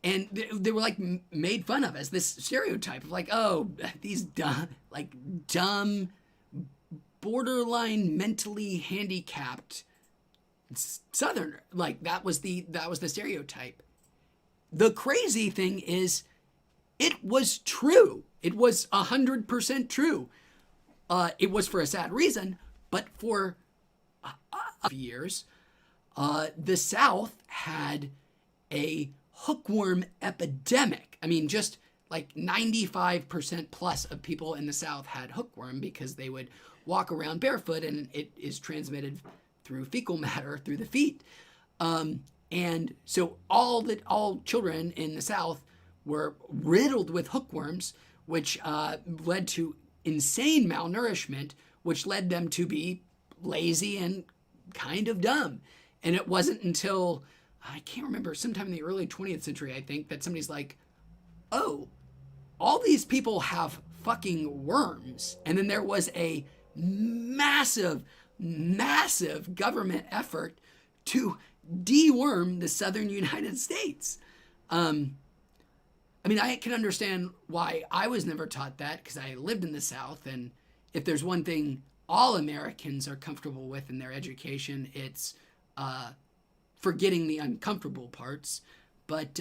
And they were like made fun of as this stereotype of like, oh, these dumb, borderline mentally handicapped Southerner. Like that was the stereotype. The crazy thing is, it was true. It was 100% true. It was for a sad reason, but for years, the South had a hookworm epidemic. I mean, just like 95% plus of people in the South had hookworm because they would walk around barefoot and it is transmitted through fecal matter through the feet. And so all children in the South were riddled with hookworms, which led to insane malnourishment, which led them to be lazy and kind of dumb. And it wasn't until, I can't remember, sometime in the early 20th century, I think, that somebody's like, oh, all these people have fucking worms. And then there was a massive government effort to deworm the southern United States. I mean, I can understand why I was never taught that because I lived in the South. And if there's one thing all Americans are comfortable with in their education, it's forgetting the uncomfortable parts. But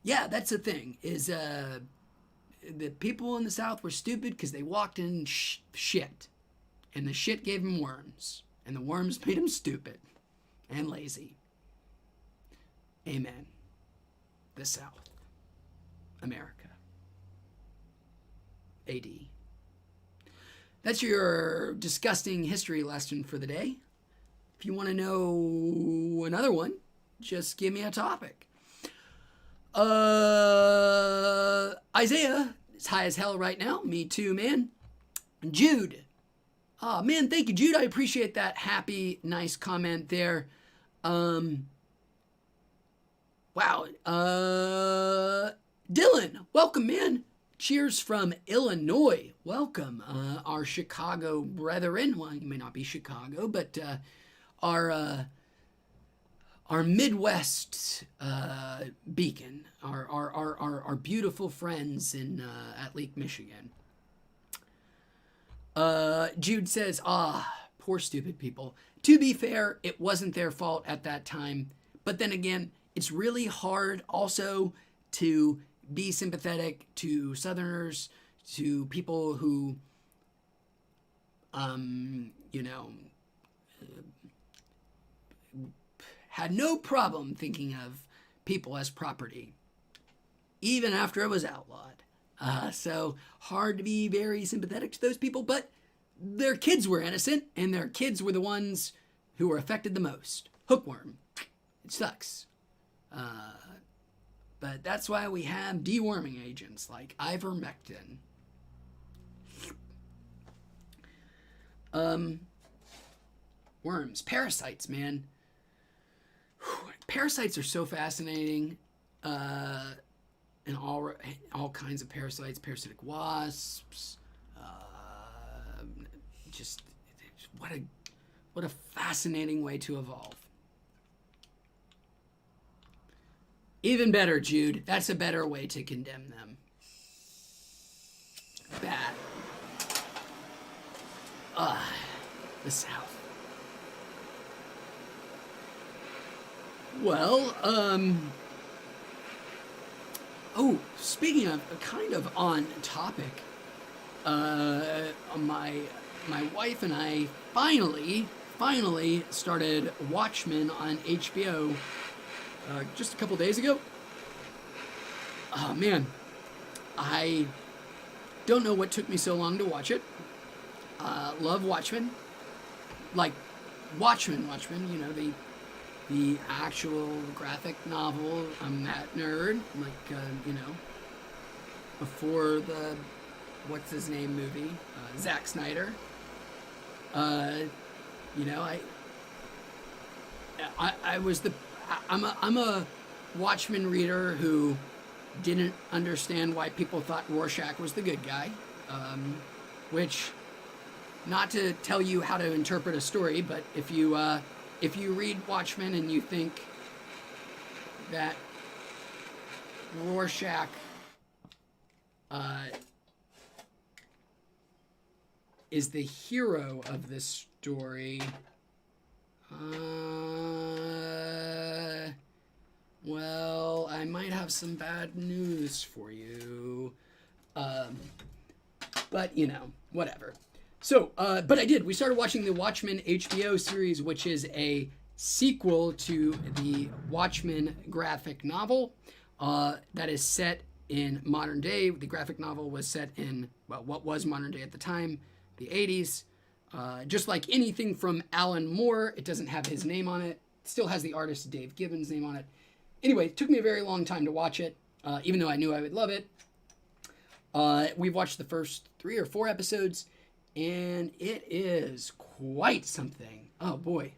yeah, that's the thing, is the people in the South were stupid because they walked in shit. And the shit gave them worms. And the worms made them stupid and lazy. Amen. the South, America, AD. That's your disgusting history lesson for the day. If you want to know another one, just give me a topic. Isaiah is high as hell right now. Me too, man. Jude. Oh, man, thank you, Jude. I appreciate that happy, nice comment there. Wow. Dylan, welcome, man. Cheers from Illinois. Welcome, our Chicago brethren. Well, you may not be Chicago, but our Midwest beacon, our beautiful friends in at Lake Michigan. Jude says, poor stupid people. To be fair, it wasn't their fault at that time. But then again, it's really hard also to be sympathetic to Southerners, to people who, had no problem thinking of people as property, even after it was outlawed. So hard to be very sympathetic to those people, but their kids were innocent, and their kids were the ones who were affected the most. Hookworm. It sucks. But that's why we have deworming agents like ivermectin. Worms. Parasites, man. Parasites are so fascinating. And all kinds of parasites, parasitic wasps. Just what a fascinating way to evolve. Even better, Jude. That's a better way to condemn them. Bad. The South. Well, speaking of kind of on topic, my wife and I finally started Watchmen on HBO just a couple days ago. Oh man, I don't know what took me so long to watch it. Love Watchmen, like Watchmen. You know, the actual graphic novel. I'm that nerd, like before the what's his name movie, Zack Snyder. I'm a Watchmen reader who didn't understand why people thought Rorschach was the good guy, which, not to tell you how to interpret a story, but if you read Watchmen and you think that Rorschach is the hero of this story, well, I might have some bad news for you. But, whatever. So, but I did. We started watching the Watchmen HBO series, which is a sequel to the Watchmen graphic novel that is set in modern day. The graphic novel was set in, what was modern day at the time, the 80s. Just like anything from Alan Moore, it doesn't have his name on it. It still has the artist Dave Gibbons' name on it. Anyway, it took me a very long time to watch it, even though I knew I would love it. We've watched the first 3 or 4 episodes, and it is quite something. Oh, boy.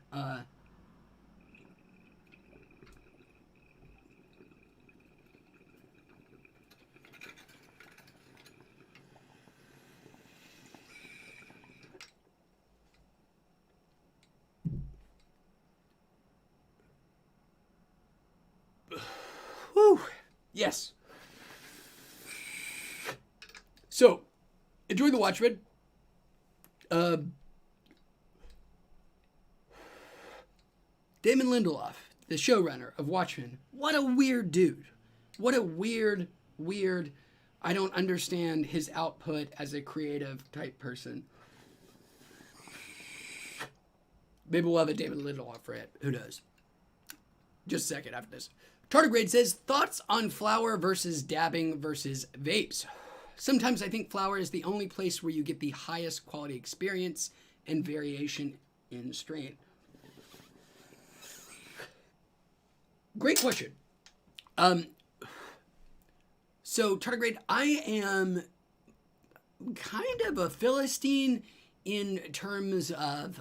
Whew. Yes. So, enjoy the Watchmen. Damon Lindelof, the showrunner of Watchmen. What a weird dude. What a weird, I don't understand his output as a creative type person. Maybe we'll have a Damon Lindelof rant. Who knows? Just a second after this. Tardigrade says, thoughts on flower versus dabbing versus vapes. Sometimes I think flower is the only place where you get the highest quality experience and variation in strain. Great question. So Tardigrade, I am kind of a Philistine in terms of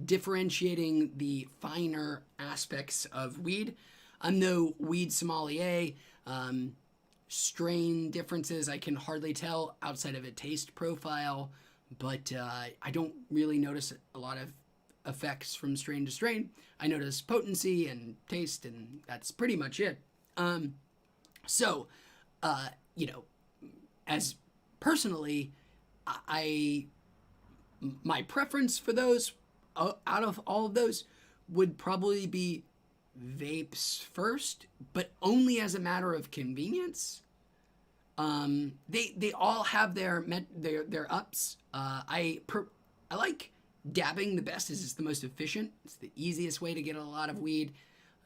differentiating the finer aspects of weed. I'm no weed sommelier. Strain differences I can hardly tell outside of a taste profile, but I don't really notice a lot of effects from strain to strain. I notice potency and taste, and that's pretty much it. As personally, my preference for those, out of all of those, would probably be vapes first, but only as a matter of convenience. They all have their ups. I like dabbing the best, as it's the most efficient. It's the easiest way to get a lot of weed.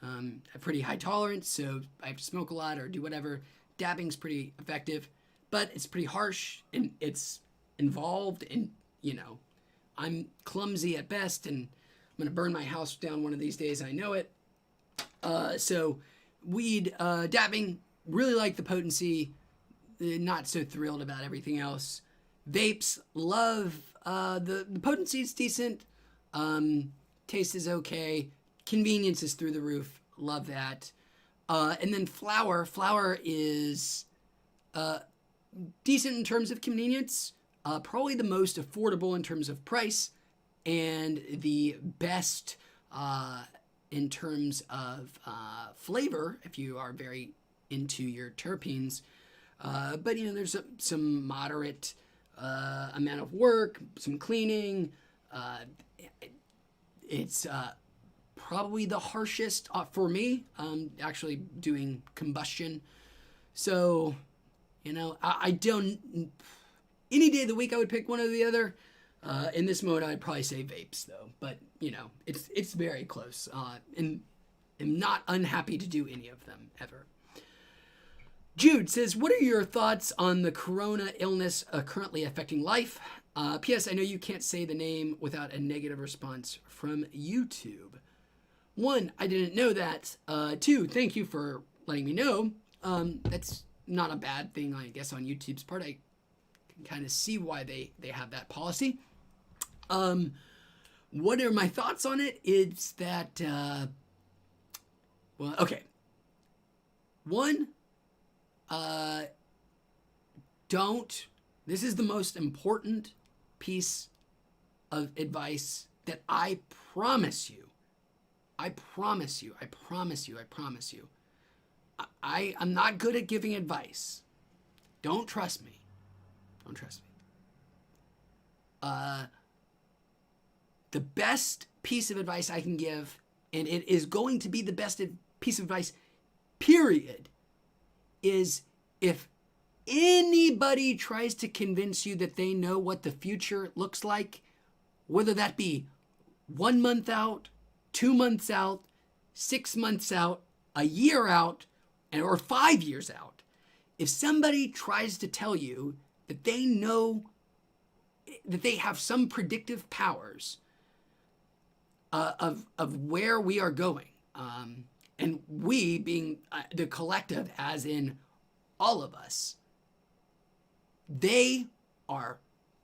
A pretty high tolerance, so I have to smoke a lot or do whatever. Dabbing's pretty effective, but it's pretty harsh and it's involved, and I'm clumsy at best, and I'm gonna burn my house down one of these days. I know it. So weed, dabbing, really like the potency, not so thrilled about everything else. Vapes, love, the potency is decent, taste is okay, convenience is through the roof, love that. And then flower is decent in terms of convenience, probably the most affordable in terms of price, and the best in terms of flavor, if you are very into your terpenes. But there's some moderate amount of work, some cleaning. It's probably the harshest for me. Actually doing combustion, so I don't. Any day of the week I would pick one or the other. In this mode, I'd probably say vapes, though. But, it's very close. And am not unhappy to do any of them, ever. Jude says, what are your thoughts on the corona illness currently affecting life? P.S. I know you can't say the name without a negative response from YouTube. 1, I didn't know that. 2, thank you for letting me know. That's not a bad thing, I guess, on YouTube's part. I can kind of see why they have that policy. What are my thoughts on it? It's that, okay. 1, this is the most important piece of advice that I promise you. I'm not good at giving advice. Don't trust me. The best piece of advice I can give, and it is going to be the best piece of advice, period, is if anybody tries to convince you that they know what the future looks like, whether that be 1 month out, 2 months out, 6 months out, a year out, or 5 years out, if somebody tries to tell you that they know, that they have some predictive powers of where we are going, and we being the collective, as in all of us, they are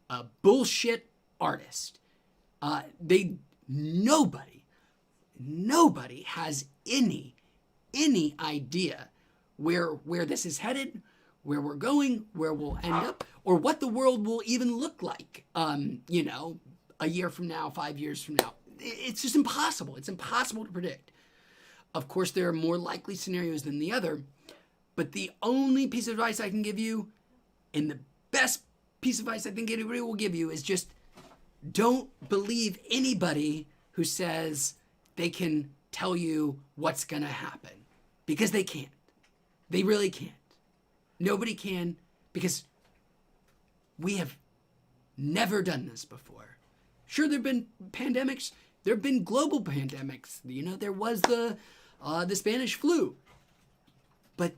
a bullshit artist. Nobody has any idea where this is headed, where we're going, where we'll end up, or what the world will even look like, a year from now, 5 years from now. It's just impossible. It's impossible to predict. Of course, there are more likely scenarios than the other, but the only piece of advice I can give you, and the best piece of advice I think anybody will give you, is just don't believe anybody who says they can tell you what's going to happen, because they can't. They really can't. Nobody can, because we have never done this before. Sure, there have been pandemics. There have been global pandemics. There was the the Spanish flu. But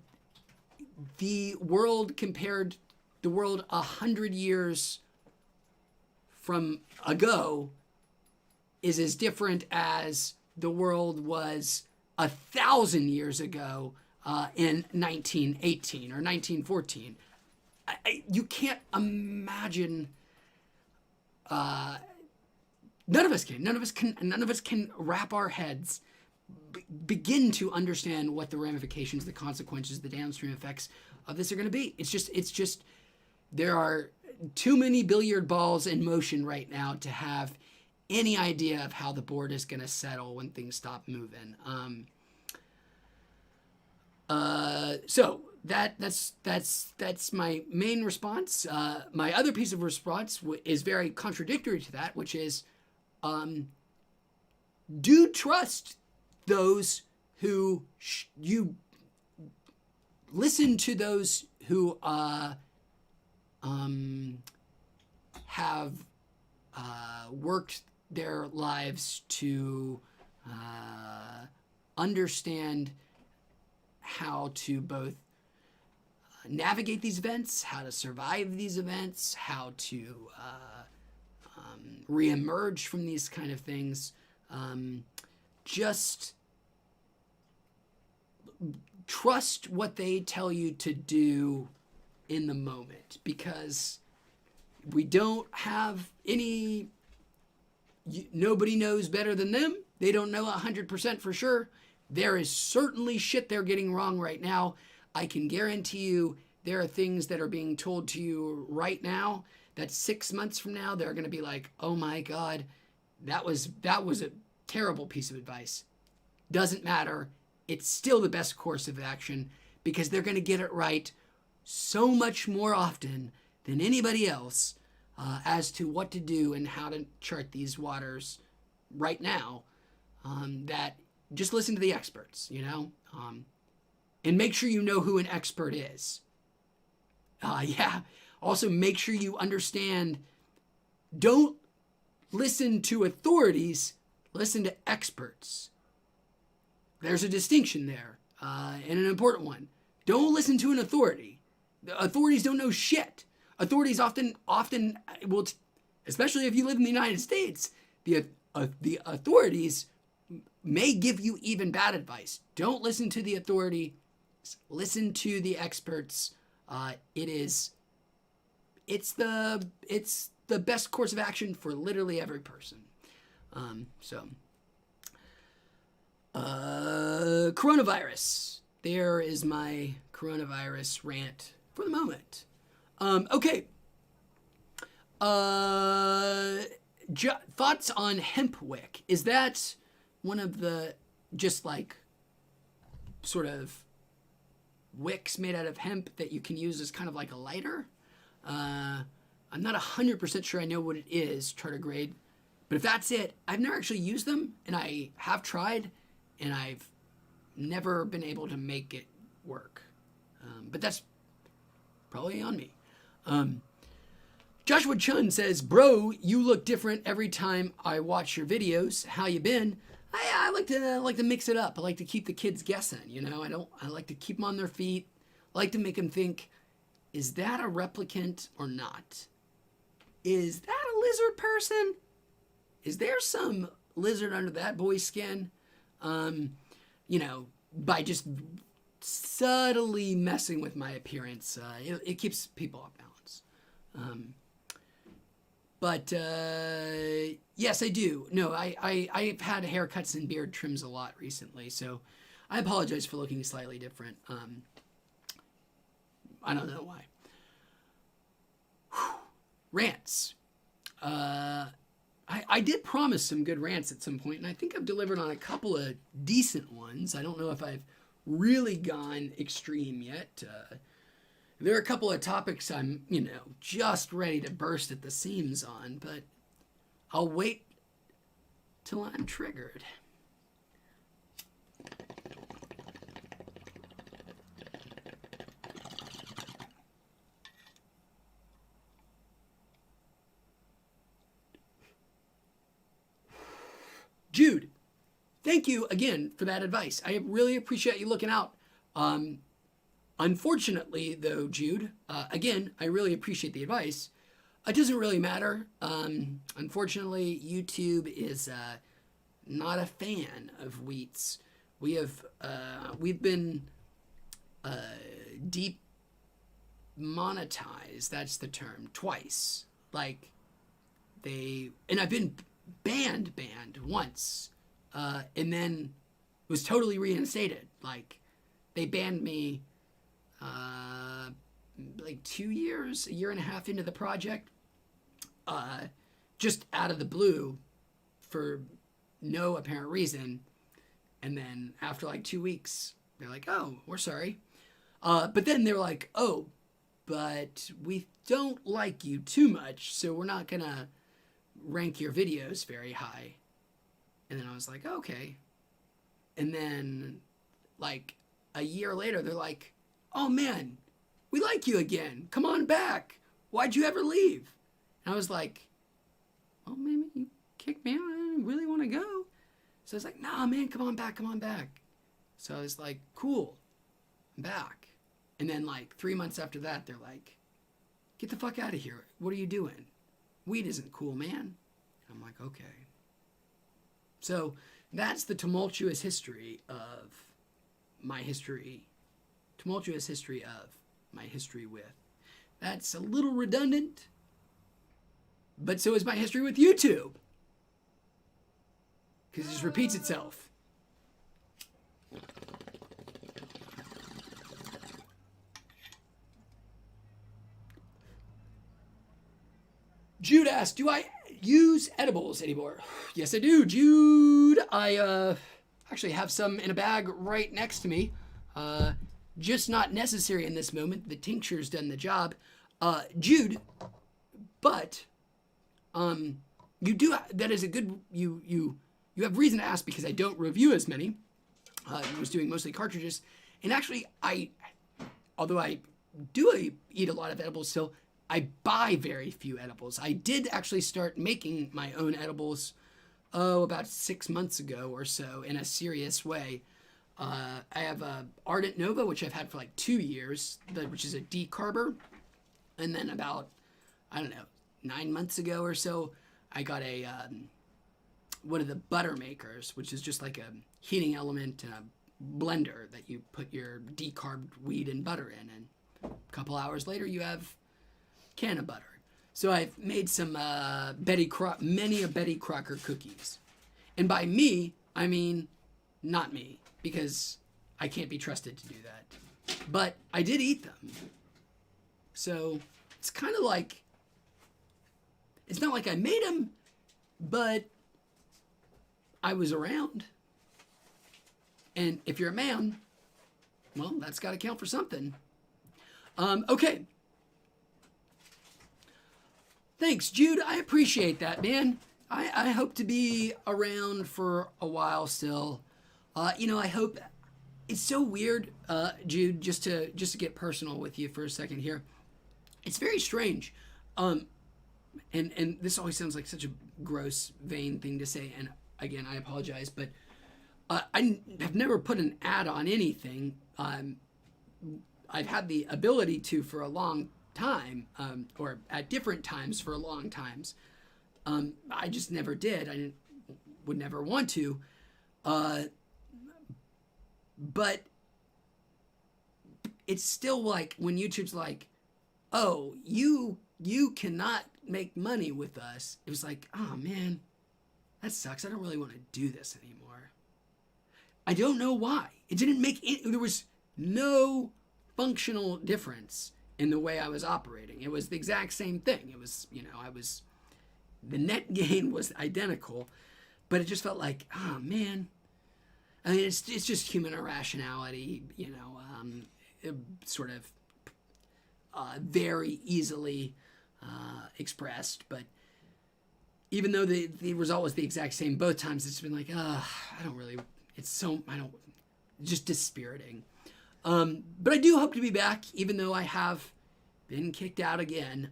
the world 100 years from ago is as different as the world was 1,000 years ago in 1918 or 1914. You can't imagine. None of us can wrap our heads, begin to understand what the ramifications, the consequences, the downstream effects of this are going to be. It's just there are too many billiard balls in motion right now to have any idea of how the board is going to settle when things stop moving. So that's my main response. My other piece of response is very contradictory to that, which is, do trust those who you listen to, those who have worked their lives to understand how to both navigate these events, how to survive these events, how to reemerge from these kind of things. Just trust what they tell you to do in the moment, because we don't have any, nobody knows better than them. They don't know 100% for sure. There is certainly shit they're getting wrong right now. I can guarantee you there are things that are being told to you right now that 6 months from now, they're going to be like, oh my God, that was a terrible piece of advice. Doesn't matter. It's still the best course of action, because they're going to get it right so much more often than anybody else as to what to do and how to chart these waters right now, that just listen to the experts, and make sure you know who an expert is. Also, make sure you understand, don't listen to authorities, listen to experts. There's a distinction there, and an important one. Don't listen to an authority. The authorities don't know shit. Authorities often will, especially if you live in the United States, the authorities may give you even bad advice. Don't listen to the authority. Listen to the experts. It's the best course of action for literally every person. Coronavirus. There is my coronavirus rant for the moment. Okay. Thoughts on hemp wick. Is that one of the just like sort of wicks made out of hemp that you can use as kind of like a lighter? I'm not 100% sure I know what it is, tardigrade. But if that's it, I've never actually used them, and I have tried, and I've never been able to make it work. But that's probably on me. Joshua Chun says, bro, you look different every time I watch your videos. How you been? I like to mix it up. I like to keep the kids guessing, I like to keep them on their feet. I like to make them think, is that a replicant or not? Is that a lizard person? Is there some lizard under that boy's skin? By just subtly messing with my appearance, it keeps people off balance. But yes, I do. No, I've had haircuts and beard trims a lot recently, so I apologize for looking slightly different. I don't know why. Rants. I did promise some good rants at some point, and I think I've delivered on a couple of decent ones. I don't know if I've really gone extreme yet. There are a couple of topics I'm, just ready to burst at the seams on, but I'll wait till I'm triggered. Jude, thank you again for that advice. I really appreciate you looking out. Unfortunately, though, Jude, again, I really appreciate the advice. It doesn't really matter. Unfortunately, YouTube is not a fan of wheats. We've been deep monetized. That's the term. Twice. Like and I've been banned once, and then was totally reinstated. Like they banned me. Like 2 years, a year and a half into the project, just out of the blue for no apparent reason. And then after like 2 weeks, they're like, oh, we're sorry. But then they're like, oh, but we don't like you too much, so we're not going to rank your videos very high. And then I was like, okay. And then like a year later, they're like, oh man, we like you again. Come on back. Why'd you ever leave? And I was like, well, maybe you kicked me out. I didn't really want to go. So I was like, nah, man, come on back. So I was like, cool, I'm back. And then like 3 months after that, they're like, get the fuck out of here. What are you doing? Weed isn't cool, man. I'm like, okay. So that's the tumultuous history of my history. Tumultuous history of my history with. That's a little redundant, but so is my history with YouTube. Because it just repeats itself. Jude asked, do I use edibles anymore? Yes, I do, Jude. I actually have some in a bag right next to me. Just not necessary in this moment. The tincture's done the job. Jude, but you do, that is a good, you have reason to ask because I don't review as many. I was doing mostly cartridges. And actually, although I do eat a lot of edibles still, I buy very few edibles. I did actually start making my own edibles, about 6 months ago or so in a serious way. I have a Ardent Nova, which I've had for like 2 years, which is a decarber. And then about, 9 months ago or so, I got a one of the butter makers, which is just like a heating element and a blender that you put your decarbed weed and butter in. And a couple hours later, you have can of butter. So I've made some many a Betty Crocker cookies. And by me, I mean not me, because I can't be trusted to do that. But I did eat them. So it's kind of like, it's not like I made them, but I was around. And if you're a man, well, that's got to count for something. Okay. Thanks, Jude. I appreciate that, man. I hope to be around for a while still. I hope. It's so weird, Jude, just to get personal with you for a second here. It's very strange. And this always sounds like such a gross, vain thing to say. And again, I apologize, but I have never put an ad on anything. I've had the ability to for a long time, or at different times for long times. I just never did. Would never want to. But it's still like when YouTube's like, oh, you cannot make money with us. It was like, oh man, that sucks. I don't really want to do this anymore. I don't know why. It didn't make it. There was no functional difference in the way I was operating. It was the exact same thing. It was, the net gain was identical, but it just felt like, oh man. I mean, it's just human irrationality, sort of very easily expressed. But even though the result was the exact same both times, it's been like, just dispiriting. But I do hope to be back, even though I have been kicked out again.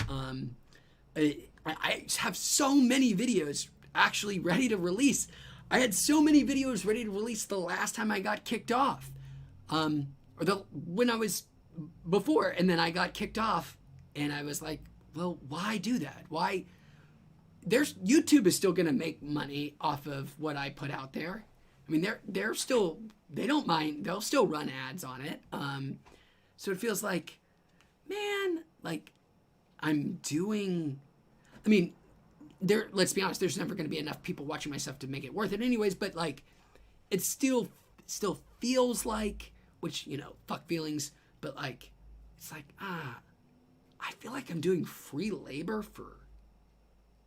I have so many videos actually ready to release. I had so many videos ready to release the last time I got kicked off. When I was before, and then I got kicked off, and I was like, well, why do that? Why? YouTube is still going to make money off of what I put out there. I mean, they're still, they don't mind. They'll still run ads on it. So it feels like, man, like I'm doing, I mean, let's be honest, there's never going to be enough people watching my stuff to make it worth it anyways, but like, it still feels like, which, fuck feelings, but like, it's like, I feel like I'm doing free labor for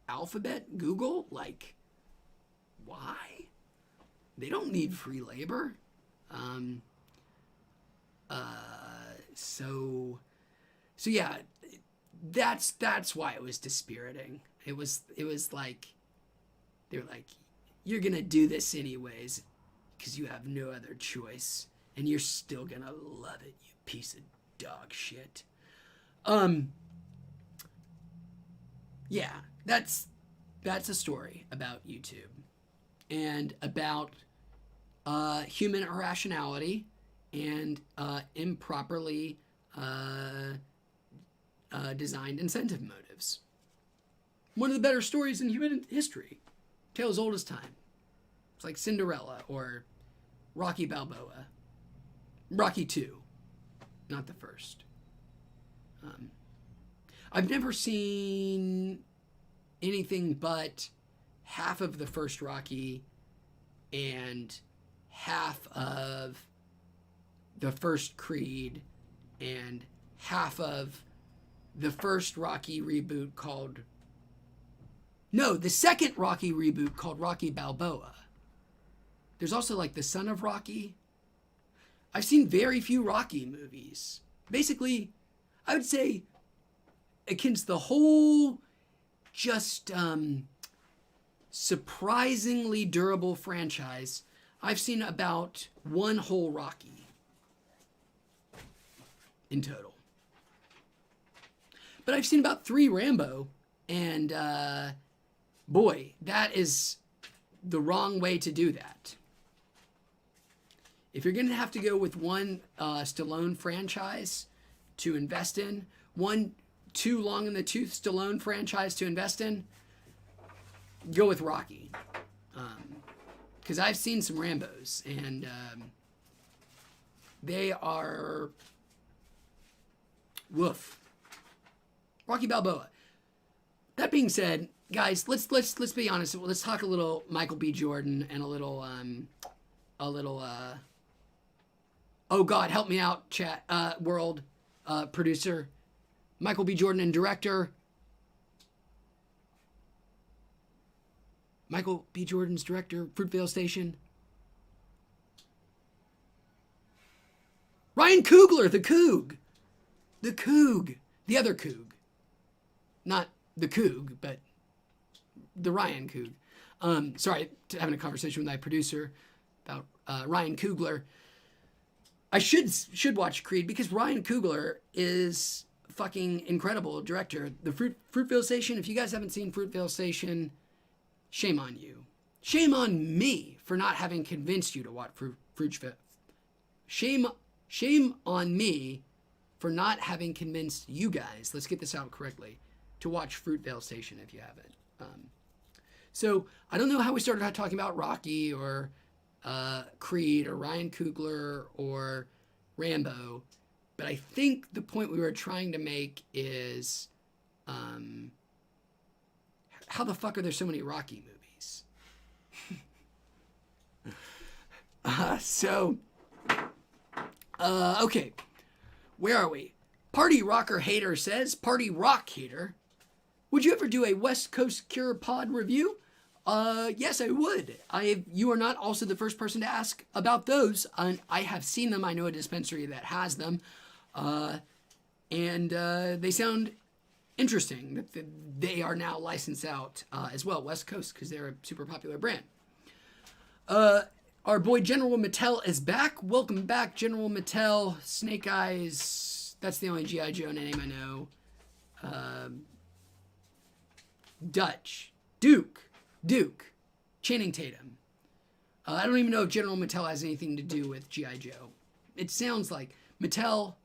Alphabet, Google. Like, why? They don't need free labor. So yeah, that's why it was dispiriting. It was like, they were like, you're gonna do this anyways because you have no other choice, and you're still gonna love it, you piece of dog shit. Yeah, that's a story about YouTube and about human irrationality and improperly designed incentive motives. One of the better stories in human history. Tale as old as time. It's like Cinderella or Rocky Balboa. Rocky 2, not the first. I've never seen anything but half of the first Rocky and half of the first Creed and half of the first Rocky reboot called... No, the second Rocky reboot called Rocky Balboa. There's also like the son of Rocky. I've seen very few Rocky movies. Basically, I would say against the whole just surprisingly durable franchise, I've seen about one whole Rocky in total. But I've seen about 3 Rambo, and boy, that is the wrong way to do that. If you're going to have to go with one Stallone franchise to invest in, one too long in the tooth Stallone franchise to invest in, go with Rocky. Because I've seen some Rambos, and they are woof. Rocky Balboa. That being said, guys, let's be honest. Let's talk a little Michael B. Jordan and a little oh God, help me out, chat world producer. Michael B. Jordan and director. Michael B. Jordan's director, Fruitvale Station. Ryan Coogler, the Coog. The Coog. The other Coog. Not the Coog, but the Ryan Coog. Sorry, having a conversation with my producer about Ryan Coogler. I should watch Creed because Ryan Coogler is fucking incredible director. The Fruitvale Station, if you guys haven't seen Fruitvale Station, shame on you. Shame on me for not having convinced you to watch Fruitvale. Shame on me for not having convinced you guys, let's get this out correctly, to watch Fruitvale Station if you haven't. So I don't know how we started talking about Rocky or Creed or Ryan Coogler or Rambo, but I think the point we were trying to make is how the fuck are there so many Rocky movies? Okay, where are we? Party Rocker Hater says, Party Rock Hater, would you ever do a West Coast Cure Pod review? Yes, I would. You are not also the first person to ask about those. I have seen them. I know a dispensary that has them. And they sound interesting. They are now licensed out as well, West Coast, because they're a super popular brand. Our boy General Mattel is back. Welcome back, General Mattel. Snake Eyes. That's the only G.I. Joe name I know. Dutch. Duke. Channing Tatum. I don't even know if General Mattel has anything to do with G.I. Joe. It sounds like Mattel,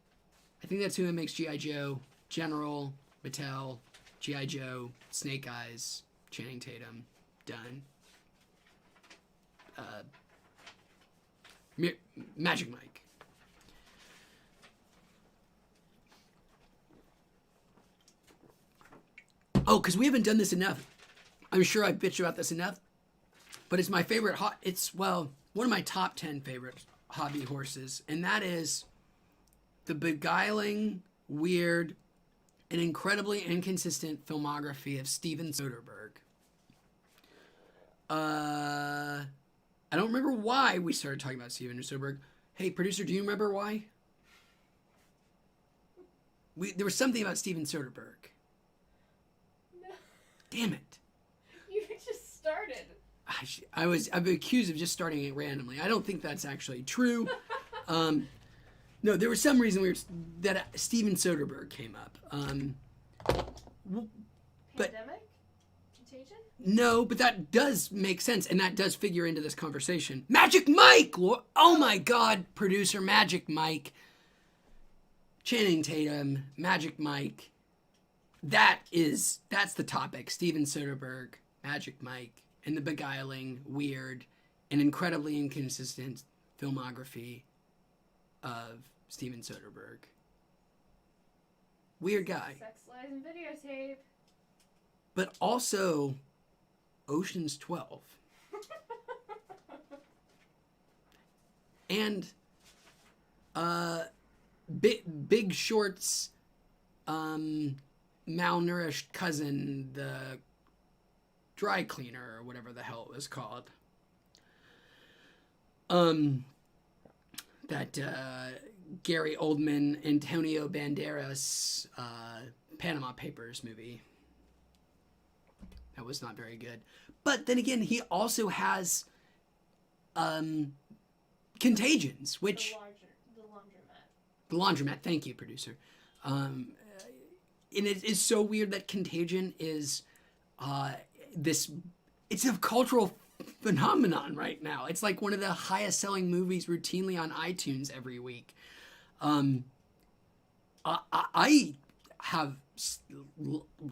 I think that's who makes G.I. Joe. General, Mattel, G.I. Joe, Snake Eyes, Channing Tatum, done. Magic Mike. Oh, because we haven't done this enough. I'm sure I've bitched about this enough. But it's my favorite, one of my top 10 favorite hobby horses. And that is the beguiling, weird, and incredibly inconsistent filmography of Steven Soderbergh. I don't remember why we started talking about Steven Soderbergh. Hey, producer, do you remember why? There was something about Steven Soderbergh. No. Damn it. You just started. I've been accused of just starting it randomly. I don't think that's actually true. No, there was some reason that Steven Soderbergh came up. Pandemic? Contagion? No, but that does make sense, and that does figure into this conversation. Magic Mike! Oh my God, producer, Magic Channing Tatum, Magic Mike. That's the topic. Steven Soderbergh, Magic Mike, and the beguiling, weird, and incredibly inconsistent filmography of Steven Soderbergh. Weird guy. Sex, lies, and videotape. But also Ocean's 12. And Big Short's malnourished cousin, the dry cleaner, or whatever the hell it was called. That Gary Oldman, Antonio Banderas, Panama Papers movie. That was not very good. But then again, he also has Contagions, which... The laundromat, thank you, producer. And it is so weird that Contagion is it's a cultural phenomenon right now. It's like one of the highest selling movies routinely on iTunes every week. I have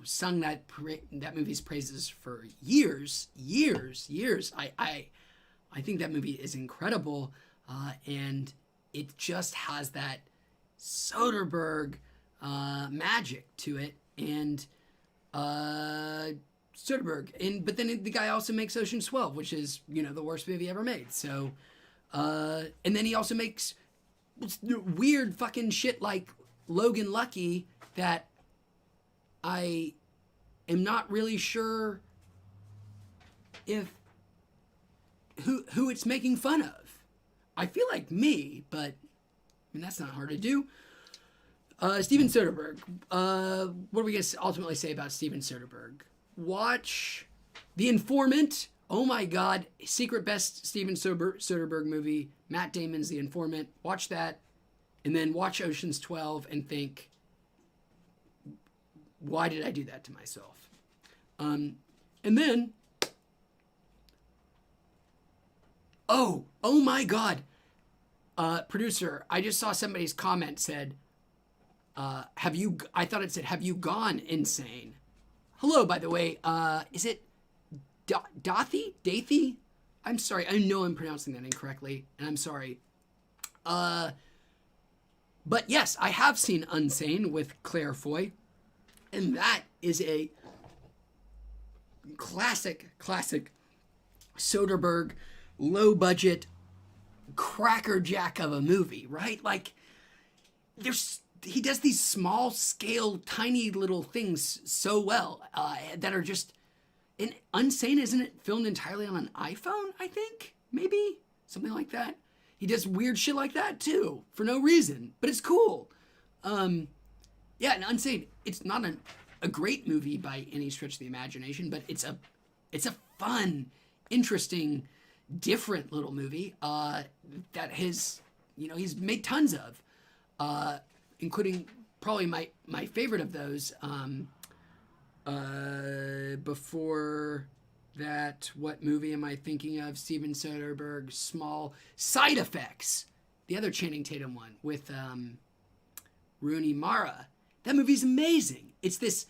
sung that movie's praises for years. I think that movie is incredible, and it just has that Soderbergh magic to it, and Soderbergh, but then the guy also makes Ocean's 12, which is the worst movie ever made. So, and then he also makes weird fucking shit like Logan Lucky that I am not really sure if who it's making fun of. I feel like me, but I mean that's not hard to do. Steven Soderbergh. What are we going to ultimately say about Steven Soderbergh? Watch The Informant. Oh my God. Secret best Steven Soderbergh movie. Matt Damon's The Informant. Watch that. And then watch Ocean's 12 and think, why did I do that to myself? And then, oh my God. Producer, I just saw somebody's comment said, I thought it said, have you gone insane? Hello, by the way, is it Dathy? I'm sorry, I know I'm pronouncing that incorrectly, and I'm sorry. But yes, I have seen Unsane with Claire Foy, and that is a classic Soderbergh, low budget, crackerjack of a movie, right? Like, he does these small scale, tiny little things so well that are just. And Unsane, isn't it filmed entirely on an iPhone? I think maybe something like that. He does weird shit like that too for no reason, but it's cool. And Unsane, it's not a great movie by any stretch of the imagination, but it's a fun, interesting, different little movie that he's made tons of. Including probably my favorite of those before what movie am I thinking of? Steven Soderbergh, Small Side Effects. The other Channing Tatum one with Rooney Mara. That movie's amazing. It's this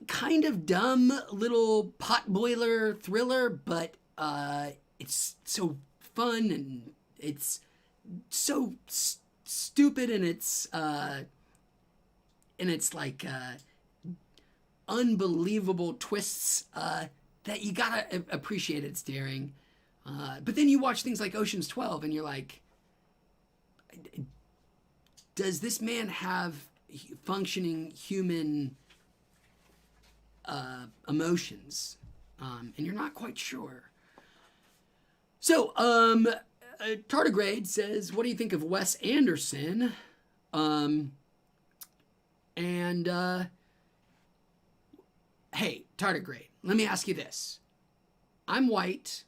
kind of dumb little potboiler thriller, but it's so fun and it's so stupid, and it's like unbelievable twists that you gotta appreciate it staring. But then you watch things like Ocean's 12 and you're like, does this man have functioning human emotions? And you're not quite sure. So, Tardigrade says, what do you think of Wes Anderson? Hey, Tardigrade, let me ask you this. I'm white.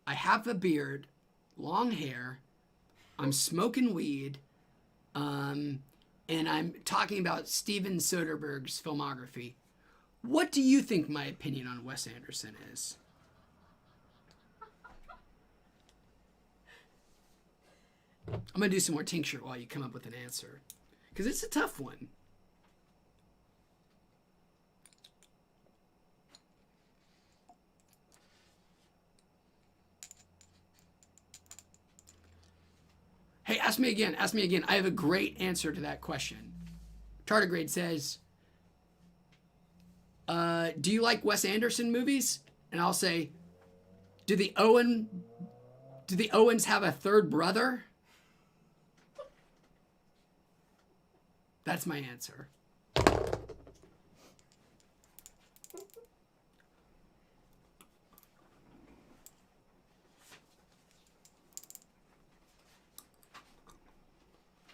I have a beard, long hair. I'm smoking weed. And I'm talking about Steven Soderbergh's filmography. What do you think my opinion on Wes Anderson is? I'm going to do some more tincture while you come up with an answer. Because it's a tough one. Hey, ask me again. Ask me again. I have a great answer to that question. Tardigrade says, do you like Wes Anderson movies? And I'll say, do the Owens have a third brother? That's my answer.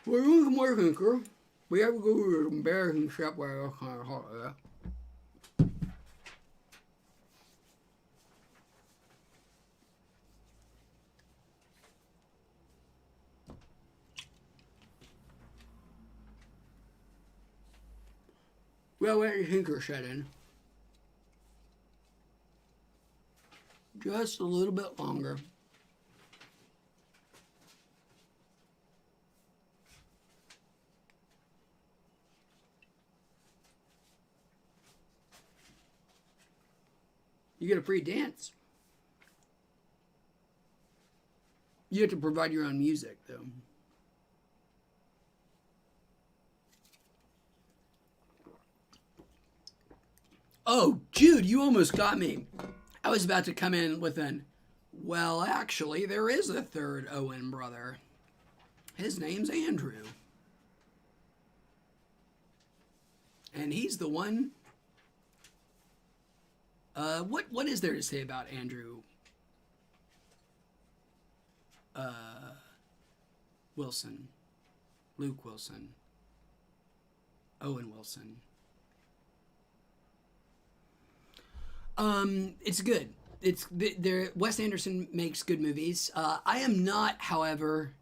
We're doing some more thinker. We have to go to the embarrassing step where I kind of hot that. Well, let your thinker set in. Just a little bit longer. You get a free dance. You have to provide your own music, though. Oh, Jude, you almost got me. I was about to come in with well, actually, there is a third Owen brother. His name's Andrew. And he's the one... what is there to say about Andrew Wilson, Luke Wilson, Owen Wilson? It's good. Wes Anderson makes good movies. I am not, however,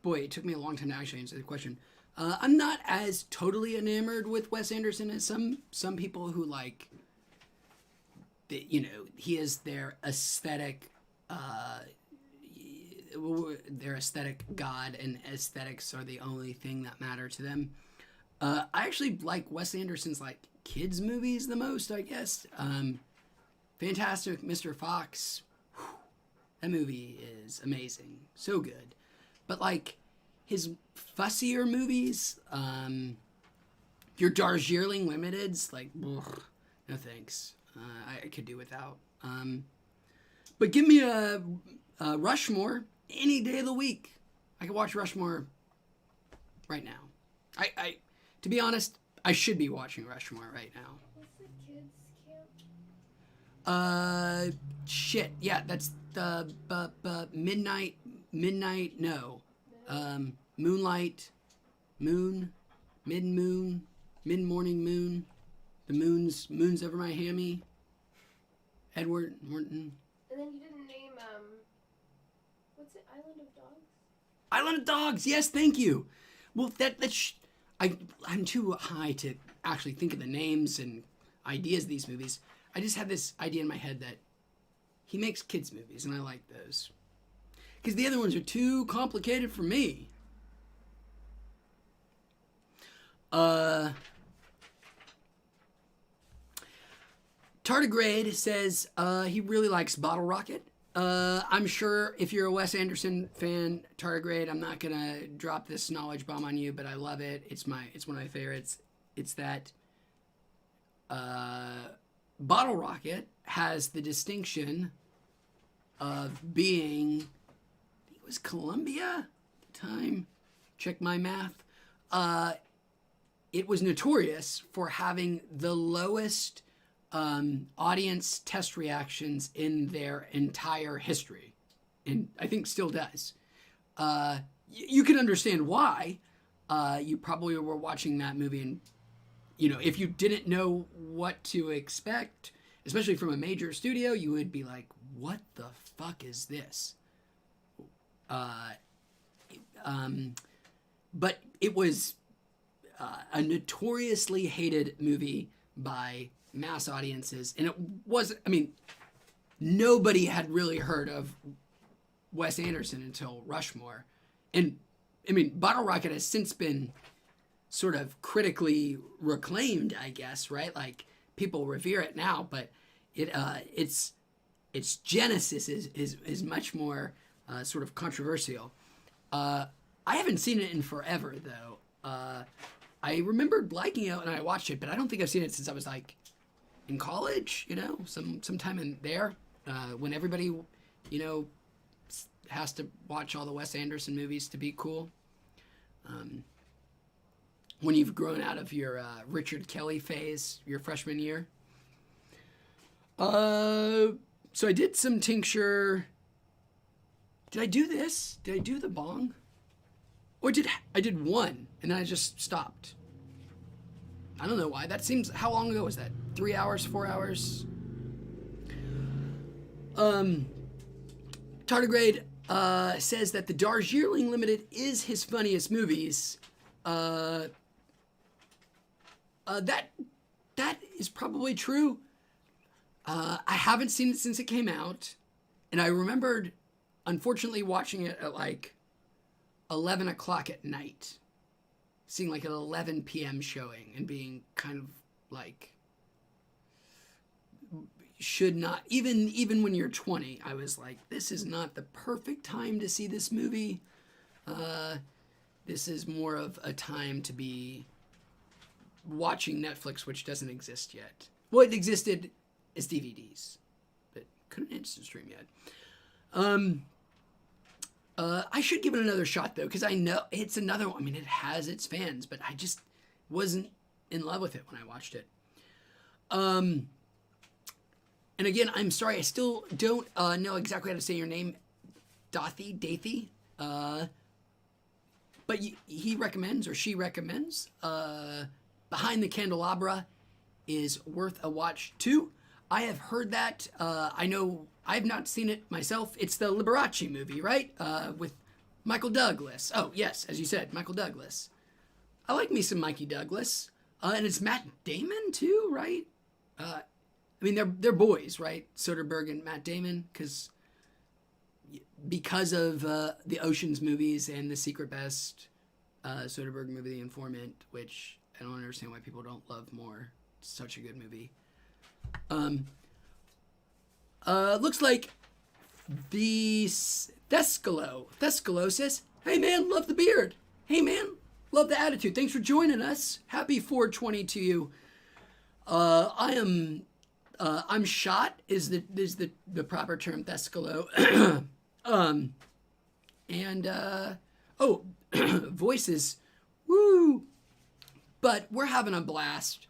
boy, it took me a long time to actually answer the question. I'm not as totally enamored with Wes Anderson as some people who like. He is their aesthetic god, and aesthetics are the only thing that matter to them. I actually like Wes Anderson's like kids movies the most, I guess. Fantastic Mr. Fox. Whew, that movie is amazing. So good. But like his fussier movies, your Darjeeling Limiteds, like, ugh, no thanks. I could do without. But give me a Rushmore any day of the week. I could watch Rushmore right now. I to be honest, I should be watching Rushmore right now. What's the kids camp? Shit. Yeah, that's the midnight. No. Moonlight, moon, mid-moon, mid-morning moon. The moon's over my hammy. Edward Norton. And then you didn't name, what's it, Island of Dogs? Island of Dogs, yes, thank you. Well, I'm too high to actually think of the names and ideas of these movies. I just had this idea in my head that he makes kids movies, and I like those. Because the other ones are too complicated for me. Tardigrade says he really likes Bottle Rocket. I'm sure if you're a Wes Anderson fan, Tardigrade, I'm not gonna drop this knowledge bomb on you, but I love it. It's one of my favorites. It's that Bottle Rocket has the distinction of being, I think it was Columbia at the time. Check my math. It was notorious for having the lowest audience test reactions in their entire history, and I think still does. You can understand why. You probably were watching that movie, and if you didn't know what to expect, especially from a major studio, you would be like, "What the fuck is this?" But it was a notoriously hated movie by mass audiences, and it was, nobody had really heard of Wes Anderson until Rushmore. And Bottle Rocket has since been sort of critically reclaimed, I guess, right? Like, people revere it now, but its genesis is much more sort of controversial. I haven't seen it in forever, though. I remembered liking it when I watched it, but I don't think I've seen it since I was like in college, sometime in there, when everybody, has to watch all the Wes Anderson movies to be cool. When you've grown out of your Richard Kelly phase, your freshman year. So I did some tincture. Did I do this? Did I do the bong? Or I did one, and then I just stopped. I don't know why. That seems, how long ago was that? 3 hours, 4 hours? Tardigrade says that the Darjeeling Limited is his funniest movies. That is probably true. I haven't seen it since it came out, and I remembered, unfortunately, watching it at like 11 o'clock at night, seeing like an 11 p.m. showing and being kind of like, should not, even when you're 20, I was like, this is not the perfect time to see this movie. This is more of a time to be watching Netflix, which doesn't exist yet. Well, it existed as DVDs, but couldn't instant stream yet. I should give it another shot, though, because I know it's another one. It has its fans, but I just wasn't in love with it when I watched it. And again, I'm sorry, I still don't know exactly how to say your name, Dathy. But he recommends, or she recommends, Behind the Candelabra is worth a watch, too. I have heard that. I know I've not seen it myself. It's the Liberace movie, right? With Michael Douglas. Oh, yes, as you said, Michael Douglas. I like me some Mikey Douglas. And it's Matt Damon, too, right? They're boys, right? Soderbergh and Matt Damon, because of the Ocean's movies and the Secret Best, Soderbergh movie, The Informant, which I don't understand why people don't love more. It's such a good movie. Looks like the Thescalo says, "Hey man, love the beard. Hey man, love the attitude. Thanks for joining us. Happy 420 to you. I'm shot is the proper term, Thescalo. Voices, woo. But we're having a blast.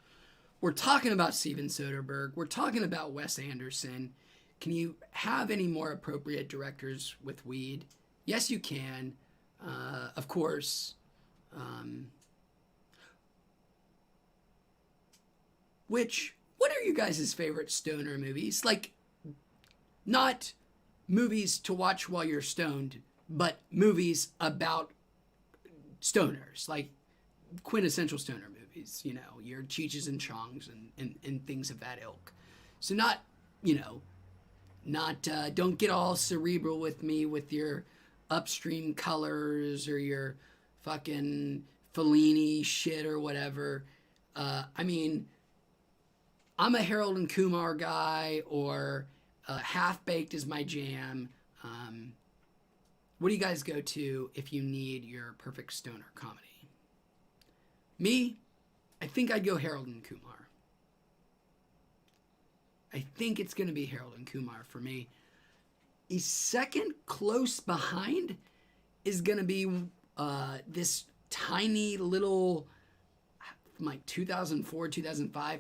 We're talking about Steven Soderbergh. We're talking about Wes Anderson. Can you have any more appropriate directors with weed? Yes, you can. Of course. What are you guys' favorite stoner movies? Like, not movies to watch while you're stoned, but movies about stoners, like quintessential stoner movies, your Cheeches and Chongs and things of that ilk. So not, not don't get all cerebral with me with your upstream colors or your fucking Fellini shit or whatever. I mean, I'm a Harold and Kumar guy, or Half Baked is my jam. What do you guys go to if you need your perfect stoner comedy? Me, I think I'd go Harold and Kumar. I think it's going to be Harold and Kumar for me. A second close behind is going to be this tiny little, from like 2004, 2005,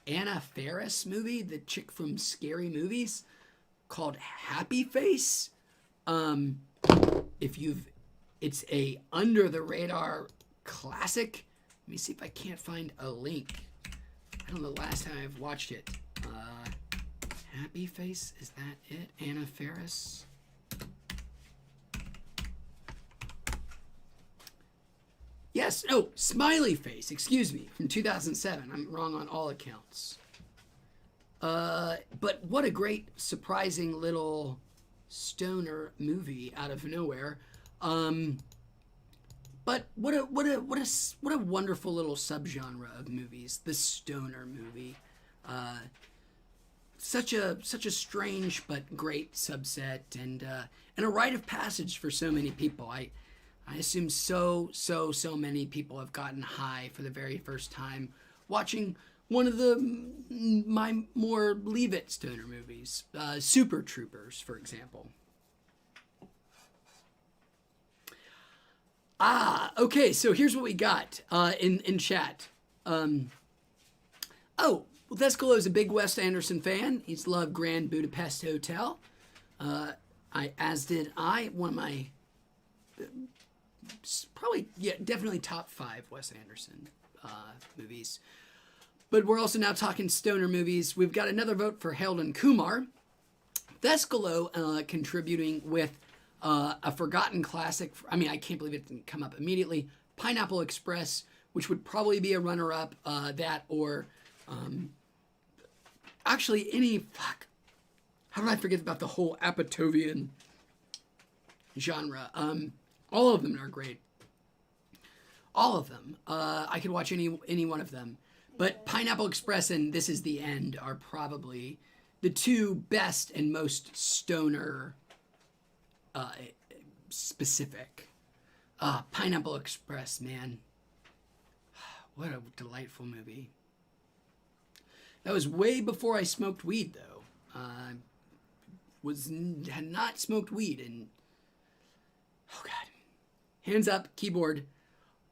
Anna Faris movie, the chick from Scary Movies, called Happy Face. It's a under the radar classic. Let me see if I can't find a link. I don't know the last time I've watched it. Happy Face, is that it? Anna Faris. Yes, no, Smiley Face, excuse me, from 2007. I'm wrong on all accounts. But what a great, surprising little stoner movie out of nowhere. But what a wonderful little subgenre of movies, the stoner movie. Such a strange but great subset, and a rite of passage for so many people. I assume so many people have gotten high for the very first time watching one of my more Leave It stoner movies, Super Troopers, for example. Okay, so here's what we got in chat. Thescalo is a big Wes Anderson fan. He's loved Grand Budapest Hotel. As did I. One of my, definitely top 5 Wes Anderson movies. But we're also now talking stoner movies. We've got another vote for Harold and Kumar. Thescalo contributing with a forgotten classic. I mean, I can't believe it didn't come up immediately. Pineapple Express, which would probably be a runner-up. That or... actually, how did I forget about the whole Apatovian genre? All of them are great. All of them. I could watch any one of them. But Pineapple Express and This Is the End are probably the two best and most stoner specific. Pineapple Express, man. What a delightful movie. That was way before I smoked weed, though. Had not smoked weed in... Oh, God. Hands up, keyboard.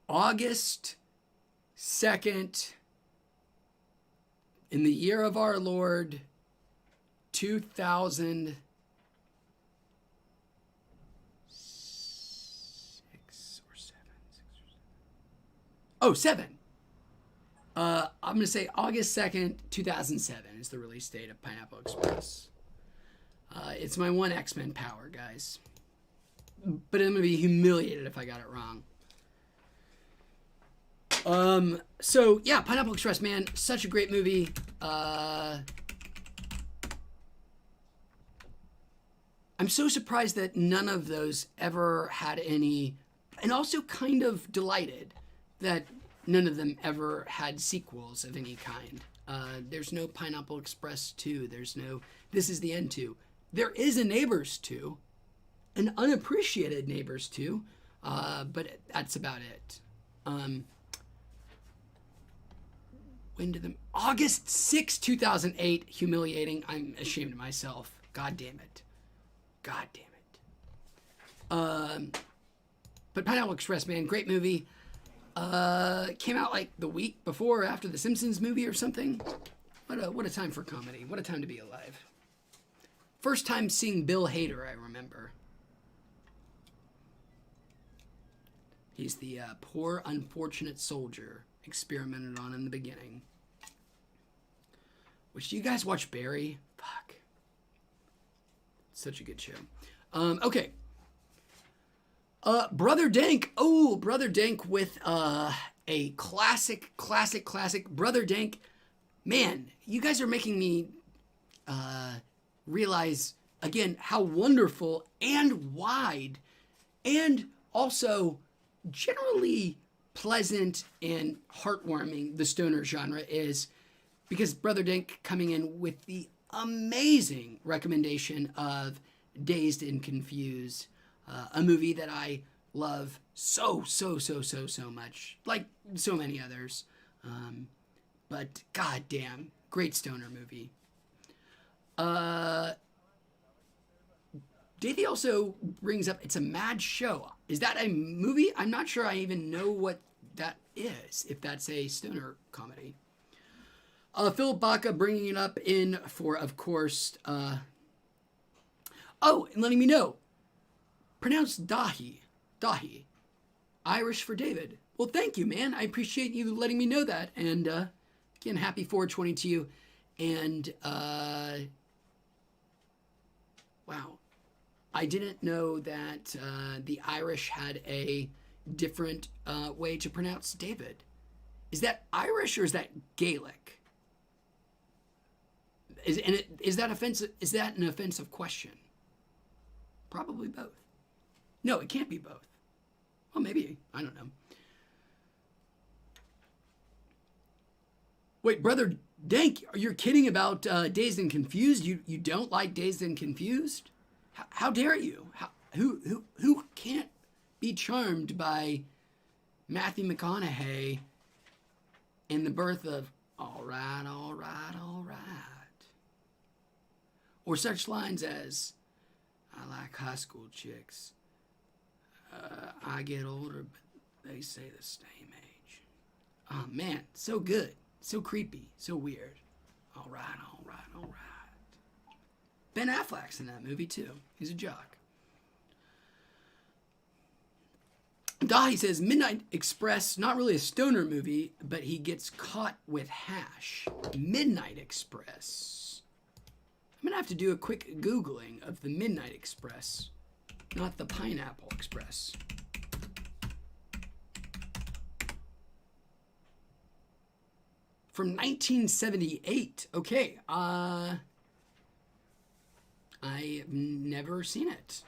August 2nd, in the year of our Lord, 2006 or 7. Oh, 7. I'm going to say August 2nd, 2007 is the release date of Pineapple Express. It's my one X-Men power, guys. But I'm going to be humiliated if I got it wrong. So, yeah, Pineapple Express, man. Such a great movie. I'm so surprised that none of those ever had any... And also kind of delighted that none of them ever had sequels of any kind. There's no Pineapple Express 2. There's no This Is the End 2. There is a Neighbors 2. An unappreciated Neighbors 2. But that's about it. When did August 6, 2008. Humiliating. I'm ashamed of myself. God damn it. God damn it. But Pineapple Express, man, great movie. Came out like the week before or after the Simpsons movie or something. What a time for comedy. What a time to be alive. First time seeing Bill Hader, I remember. He's the poor, unfortunate soldier experimented on in the beginning. Which, do you guys watch Barry? Fuck. Such a good show. Okay. Brother Dank. Oh, Brother Dank with a classic. Brother Dank. Man, you guys are making me realize, again, how wonderful and wide and also generally pleasant and heartwarming the stoner genre is, because Brother Dink coming in with the amazing recommendation of Dazed and Confused, a movie that I love so much, like so many others. But goddamn, great stoner movie. Davey also brings up, it's a mad show. Is that a movie? I'm not sure I even know what that is, if that's a stoner comedy. Philip Baca bringing it up in for, of course, and letting me know. Pronounced Dahi. Dahi. Irish for David. Well, thank you, man. I appreciate you letting me know that. And, again, happy 420 to you. And, wow. I didn't know that the Irish had a different way to pronounce David. Is that Irish or is that Gaelic? Is that offensive? Is that an offensive question? Probably both. No, it can't be both. Well, maybe. I don't know. Wait, Brother Dank, you're kidding about Dazed and Confused? You don't like Dazed and Confused? How dare you? Who can't be charmed by Matthew McConaughey in the birth of all right, all right, all right? Or such lines as, I like high school chicks. I get older, but they say the same age. Oh, man, so good. So creepy. So weird. All right, all right, all right. Ben Affleck's in that movie, too. He's a jock. Dahi says, Midnight Express, not really a stoner movie, but he gets caught with hash. Midnight Express. I'm going to have to do a quick Googling of the Midnight Express, not the Pineapple Express. From 1978. Okay, I've never seen it.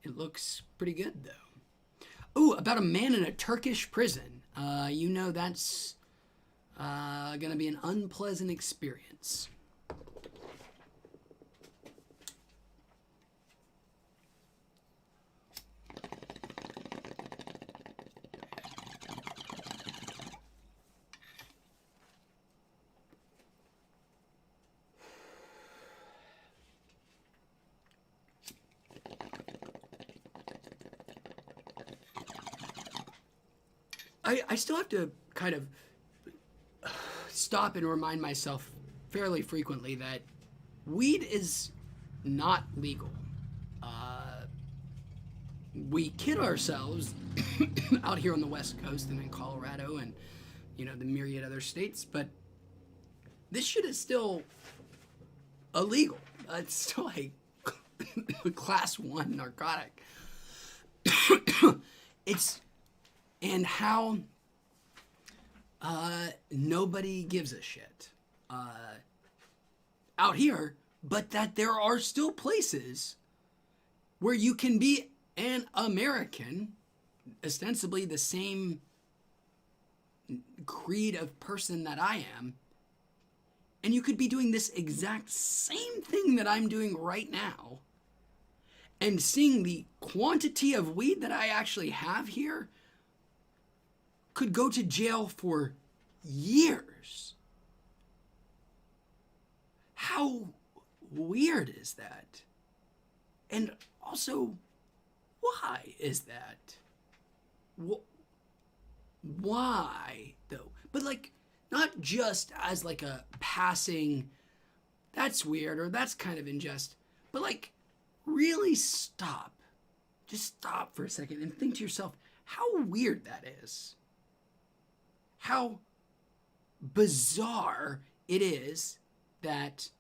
It looks pretty good, though. Ooh, about a man in a Turkish prison. You know that's going to be an unpleasant experience. I still have to kind of stop and remind myself fairly frequently that weed is not legal. We kid ourselves out here on the West Coast and in Colorado and, you know, the myriad other states, but this shit is still illegal. It's still a class 1 narcotic. And how nobody gives a shit out here, but that there are still places where you can be an American, ostensibly the same creed of person that I am, and you could be doing this exact same thing that I'm doing right now, and seeing the quantity of weed that I actually have here could go to jail for years. How weird is that? And also, why is that? Why, though? But, like, not just as, like, a passing, that's weird, or that's kind of unjust, but, like, really stop. Just stop for a second and think to yourself how weird that is. How bizarre it is that,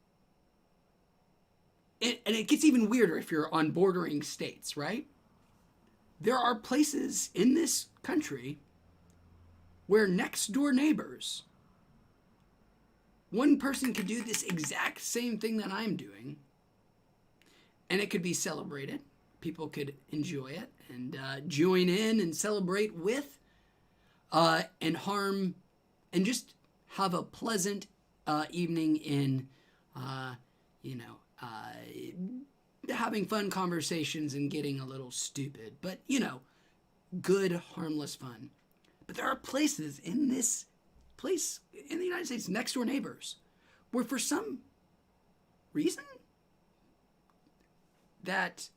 and it gets even weirder if you're on bordering states, right? There are places in this country where next door neighbors one person could do this exact same thing that I'm doing, and it could be celebrated. People could enjoy it and join in and celebrate with, and harm, and just have a pleasant evening in, having fun conversations and getting a little stupid. But, good, harmless fun. But there are places in this place in the United States, next door neighbors, where for some reason that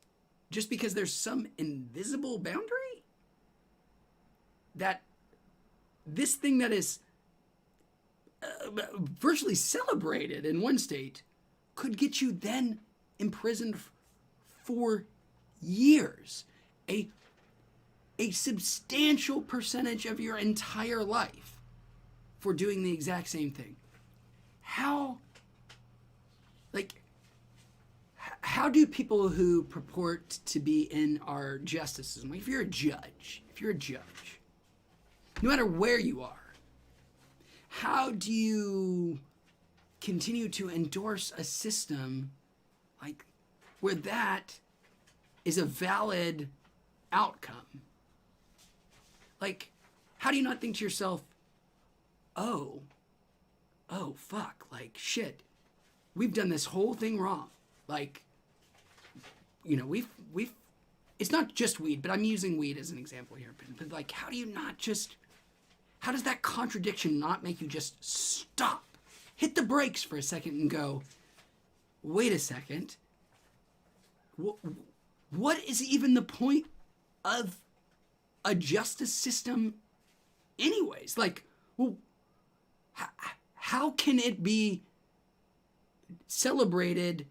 just because there's some invisible boundary, that this thing that is virtually celebrated in one state could get you then imprisoned for years, a substantial percentage of your entire life for doing the exact same thing. How do people who purport to be in our justice system, if you're a judge, no matter where you are, how do you continue to endorse a system like where that is a valid outcome? Like, how do you not think to yourself, oh, fuck, like, shit, we've done this whole thing wrong. Like, we've it's not just weed, but I'm using weed as an example here. But like, how does that contradiction not make you just stop, hit the brakes for a second and go, wait a second, what is even the point of a justice system anyways? Like, well, how can it be celebrated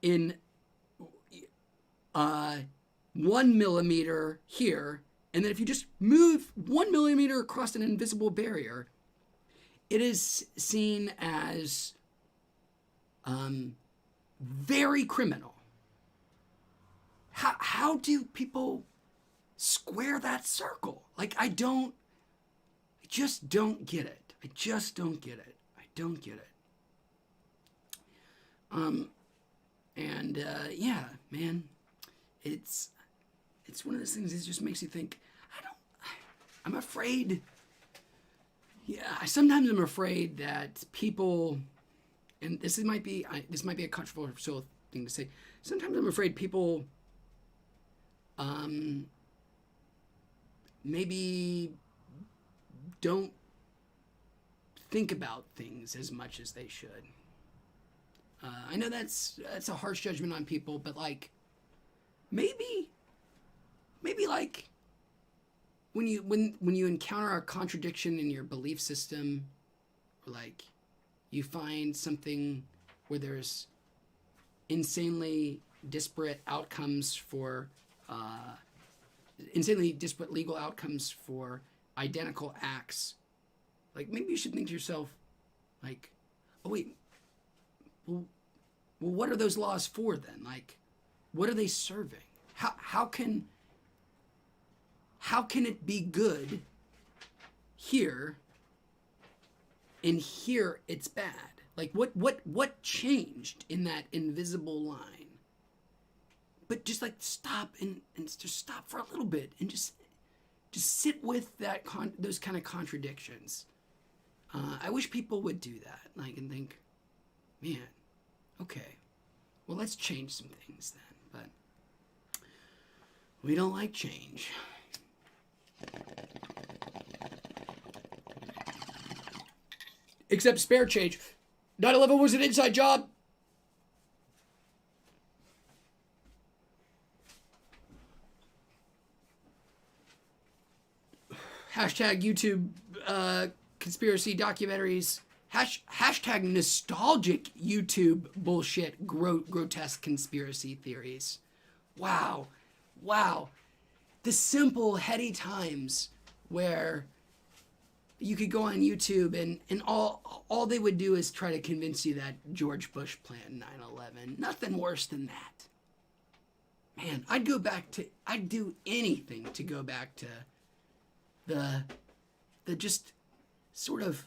in 1 millimeter here, and then if you just move 1 millimeter across an invisible barrier, it is seen as very criminal? How do people square that circle? Like, I just don't get it. Yeah, man, it's one of those things that just makes you think, I'm afraid, sometimes I'm afraid that people, and this might be a controversial thing to say, sometimes I'm afraid people maybe don't think about things as much as they should. I know that's a harsh judgment on people, but like, maybe like when you encounter a contradiction in your belief system, or like you find something where there's insanely disparate outcomes for insanely disparate legal outcomes for identical acts, like, maybe you should think to yourself, like, oh wait, well, what are those laws for then? Like, what are they serving? How can it be good here, and here it's bad? Like, what changed in that invisible line? But just like stop and just stop for a little bit and just sit with that those kind of contradictions. I wish people would do that, like, and think, man, okay, well, let's change some things then. But we don't like change. Except spare change. 9/11 was an inside job. Hashtag YouTube conspiracy documentaries. Hashtag nostalgic YouTube bullshit, grotesque conspiracy theories. Wow. The simple, heady times where you could go on YouTube and all they would do is try to convince you that George Bush planned 9/11. Nothing worse than that. Man, I'd do anything to go back to the just sort of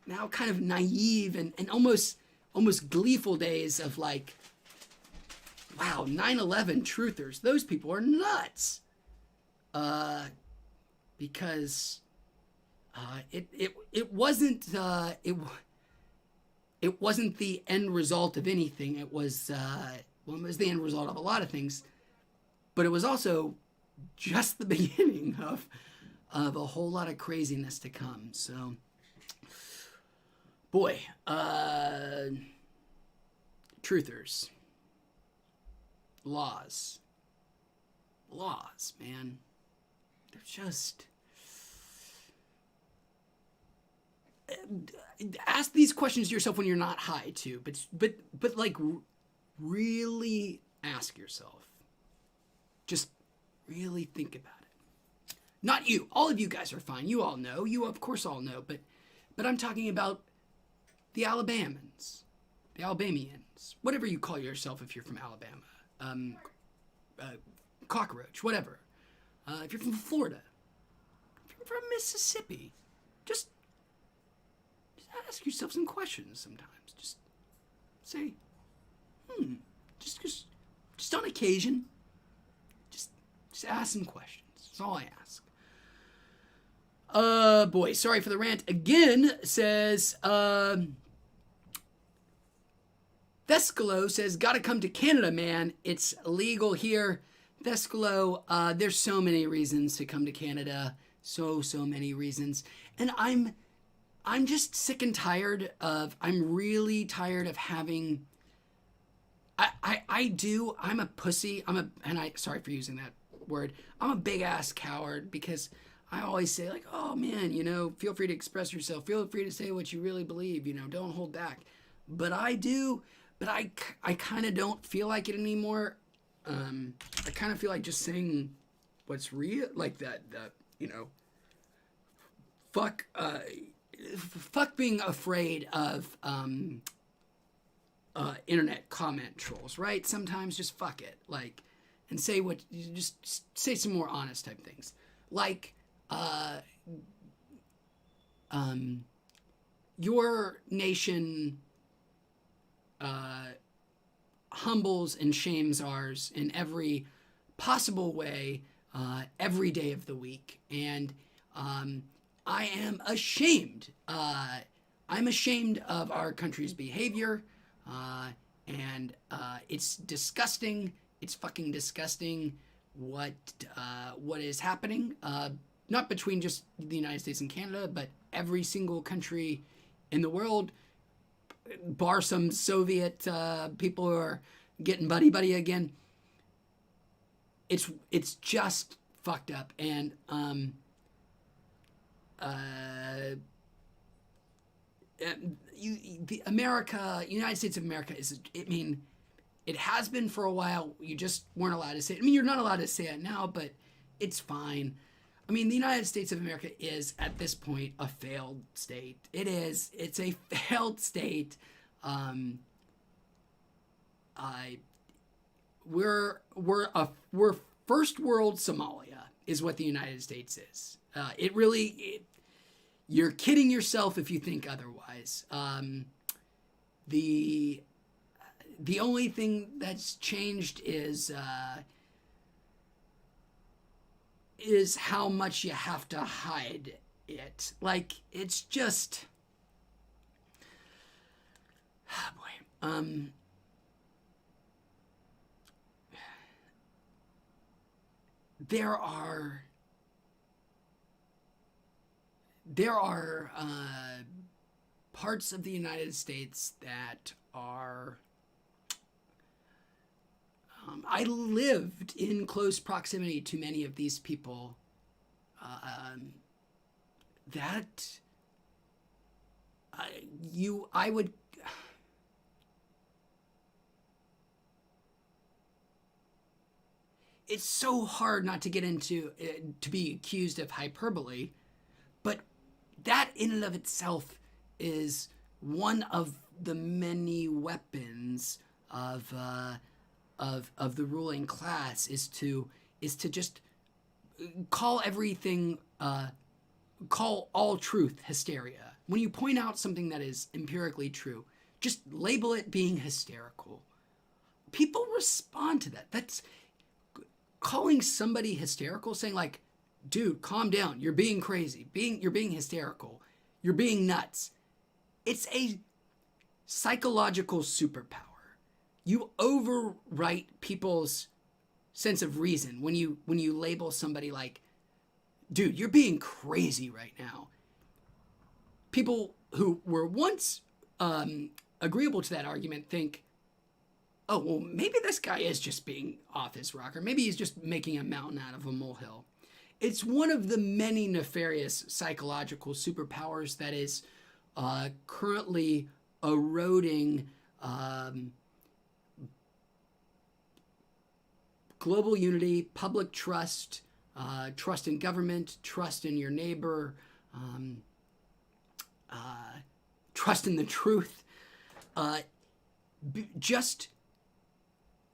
now kind of naive and almost gleeful days of like, wow, 9/11 truthers, those people are nuts. Because it wasn't it wasn't the end result of anything. It was well, it was the end result of a lot of things, but it was also just the beginning of a whole lot of craziness to come. So, boy, truthers, laws, man, they're just. Ask these questions to yourself when you're not high too, but like really ask yourself. Just really think about it. Not you. All of you guys are fine. You all know. You of course all know. But I'm talking about the Alabamians, the Alabamians, whatever you call yourself if you're from Alabama, cockroach, whatever. If you're from Florida, if you're from Mississippi, just ask yourself some questions sometimes. Just say, just on occasion, just ask some questions. That's all I ask. Boy, sorry for the rant again, says, Thescalo says, gotta come to Canada, man. It's legal here. Thescalo, there's so many reasons to come to Canada. So many reasons. And I'm just sick and tired of, I'm really tired of having, I'm a pussy, sorry for using that word, I'm a big ass coward because I always say like, oh man, feel free to express yourself, feel free to say what you really believe, don't hold back. But I kind of don't feel like it anymore. I kind of feel like just saying what's real, like that, fuck being afraid of internet comment trolls, right? Sometimes just fuck it, like, and say just say some more honest type things, like your nation humbles and shames ours in every possible way every day of the week, and I am ashamed. I'm ashamed of our country's behavior, and it's disgusting. It's fucking disgusting what is happening. Not between just the United States and Canada, but every single country in the world, bar some Soviet people who are getting buddy again. It's just fucked up, and United States of America is, it has been for a while. You just weren't allowed to say it. You're not allowed to say it now, but it's fine. The United States of America is, at this point, a failed state. It is. It's a failed state. We're first world Somalia is what the United States is. You're kidding yourself if you think otherwise. The only thing that's changed is how much you have to hide it. Like, it's just, there are parts of the United States that are, I lived in close proximity to many of these people that I would, it's so hard not to get into, to be accused of hyperbole, but that in and of itself is one of the many weapons of the ruling class, is to just call everything, call all truth hysteria. when you point out something that is empirically true, just label it being hysterical. People respond to that. That's calling somebody hysterical, saying like, dude, calm down. You're being crazy. You're being hysterical. You're being nuts. It's a psychological superpower. You overwrite people's sense of reason when you label somebody like, dude, you're being crazy right now. People who were once agreeable to that argument think, oh, well, maybe this guy is just being off his rocker. Maybe he's just making a mountain out of a molehill. It's one of the many nefarious psychological superpowers that is currently eroding global unity, public trust, trust in government, trust in your neighbor, trust in the truth. Just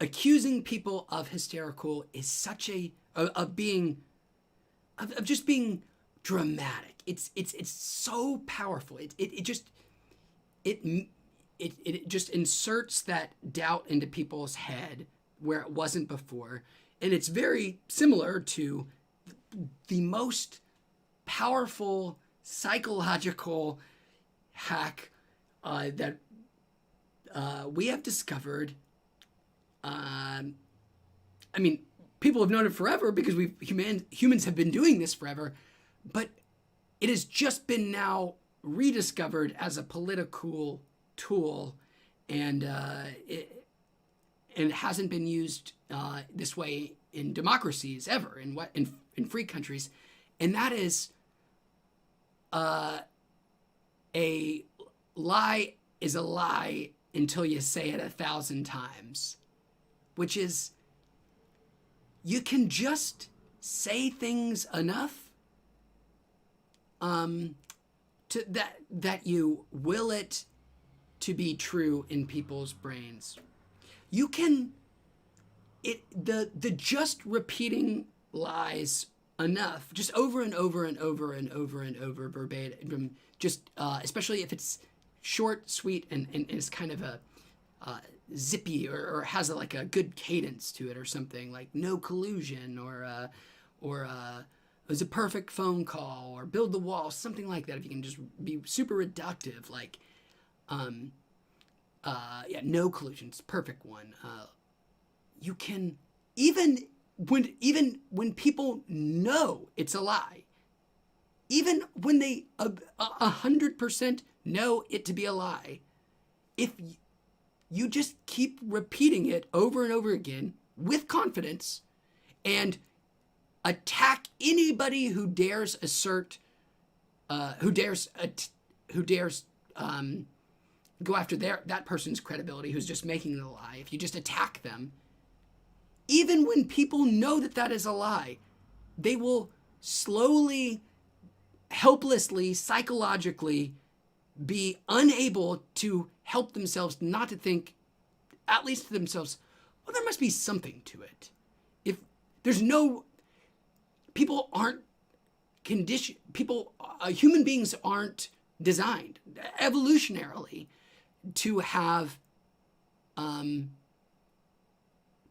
accusing people of hysterical is such of just being dramatic. It's so powerful. It just inserts that doubt into people's head where it wasn't before, and it's very similar to the most powerful psychological hack that we have discovered. I mean, people have known it forever because humans have been doing this forever, but it has just been now rediscovered as a political tool, and it hasn't been used this way in democracies ever, in free countries, and that is a lie is a lie until you say it 1,000 times, which is, you can just say things enough to that you will it to be true in people's brains. You can the just repeating lies enough, just over and over and over and over and over verbatim, just especially if it's short, sweet, and is kind of a zippy or has a good cadence to it or something, like no collusion or it was a perfect phone call or build the wall, something like that. If you can just be super reductive, like no collusion, it's a perfect one. You can even when people know it's a lie, even when they 100% know it to be a lie, if you just keep repeating it over and over again with confidence and attack anybody who dares assert, who dares go after that person's credibility, who's just making it a lie. If you just attack them, even when people know that is a lie, they will slowly, helplessly, psychologically be unable to help themselves not to think, at least to themselves, well, there must be something to it. If there's no, people aren't conditioned, human beings aren't designed evolutionarily to have, to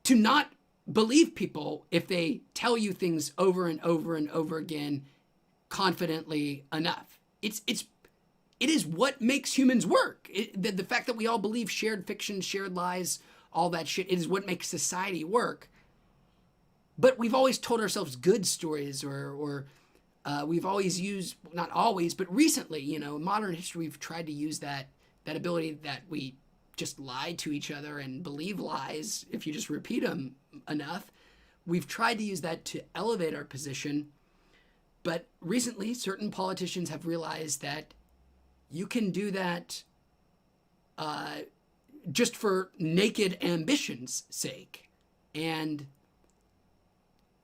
not believe people if they tell you things over and over and over again confidently enough. It is what makes humans work. The fact that we all believe shared fiction, shared lies, all that shit, it is what makes society work. But we've always told ourselves good stories, or we've always used, not always, but recently, in modern history, we've tried to use that ability that we just lie to each other and believe lies if you just repeat them enough. We've tried to use that to elevate our position. But recently, certain politicians have realized that you can do that just for naked ambition's sake. And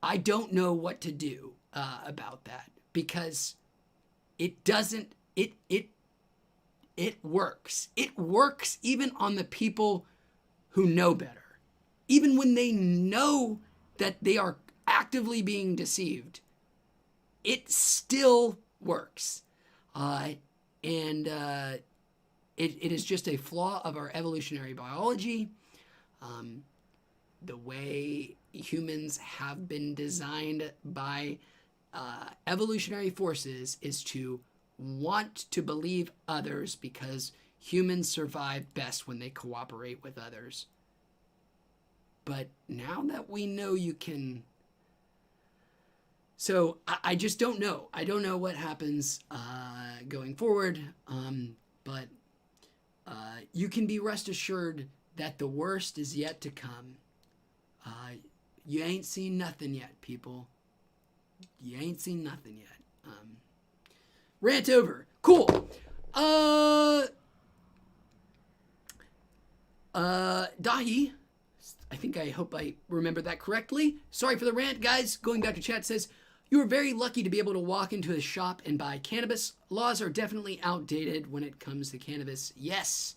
I don't know what to do about that, because it doesn't, it works. It works even on the people who know better. Even when they know that they are actively being deceived, it still works. And it is just a flaw of our evolutionary biology. The way humans have been designed by evolutionary forces is to want to believe others because humans survive best when they cooperate with others. But now that we know you can... So I just don't know. I don't know what happens going forward. But you can be rest assured that the worst is yet to come. You ain't seen nothing yet, people. You ain't seen nothing yet. Rant over. Cool. Dahi, I hope I remember that correctly. Sorry for the rant, guys. Going back to chat says, you are very lucky to be able to walk into a shop and buy cannabis. Laws are definitely outdated when it comes to cannabis. Yes,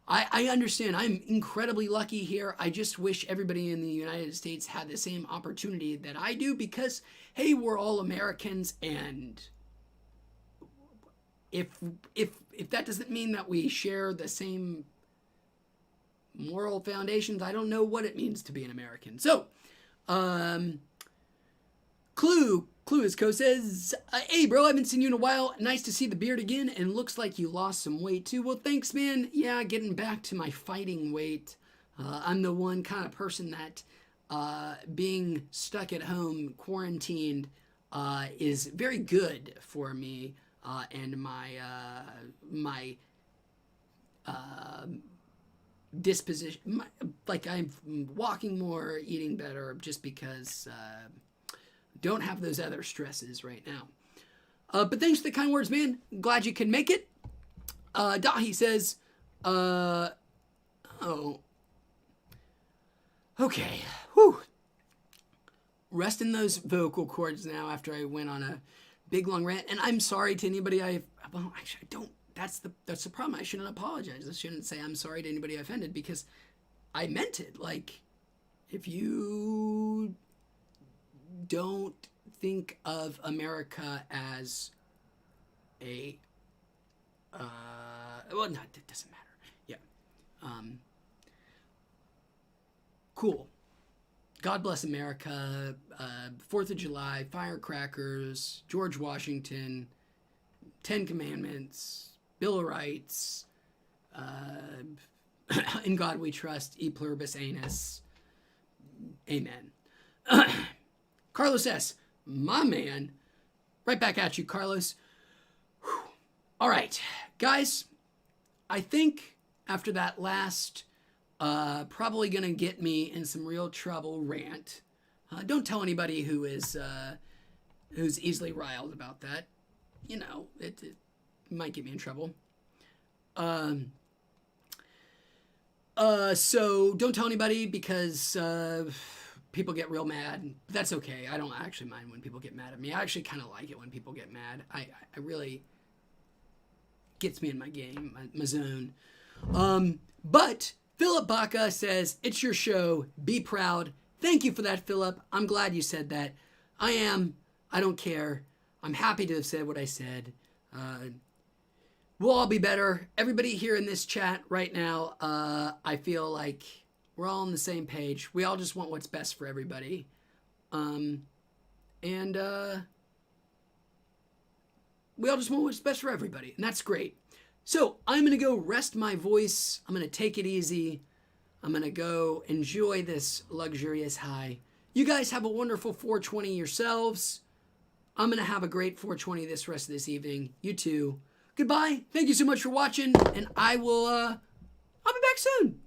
I understand. I'm incredibly lucky here. I just wish everybody in the United States had the same opportunity that I do because, hey, we're all Americans, and if that doesn't mean that we share the same moral foundations, I don't know what it means to be an American. So, Cluisco says, hey bro, I haven't seen you in a while. Nice to see the beard again, and looks like you lost some weight too. Well, thanks, man. Yeah, getting back to my fighting weight. I'm the one kind of person that being stuck at home, quarantined, is very good for me and my disposition. I'm walking more, eating better, just because don't have those other stresses right now. But thanks for the kind words, man. Glad you can make it. Dahi says, okay. Whew. Resting those vocal cords now after I went on a big long rant. And I'm sorry to anybody I don't. That's the problem. I shouldn't apologize. I shouldn't say I'm sorry to anybody I offended because I meant it. Like, if you don't think of America as a well, no, it doesn't matter. Yeah. Cool. God bless America. 4th of July, firecrackers, George Washington, 10 Commandments, Bill of Rights, in God we trust, e pluribus anus. Amen. Carlos S., my man. Right back at you, Carlos. Whew. All right, guys, I think after that last, probably going to get me in some real trouble rant. Don't tell anybody who's easily riled about that. You know, it might get me in trouble. So don't tell anybody because people get real mad. That's okay. I don't actually mind when people get mad at me. I actually kind of like it when people get mad. I really gets me in my game, my zone. But Philip Baca says, it's your show. Be proud. Thank you for that, Philip. I'm glad you said that. I am. I don't care. I'm happy to have said what I said. We'll all be better. Everybody here in this chat right now, I feel like we're all on the same page. We all just want what's best for everybody. We all just want what's best for everybody. And that's great. So I'm going to go rest my voice. I'm going to take it easy. I'm going to go enjoy this luxurious high. You guys have a wonderful 420 yourselves. I'm going to have a great 420 this rest of this evening. You too. Goodbye. Thank you so much for watching. And I'll be back soon.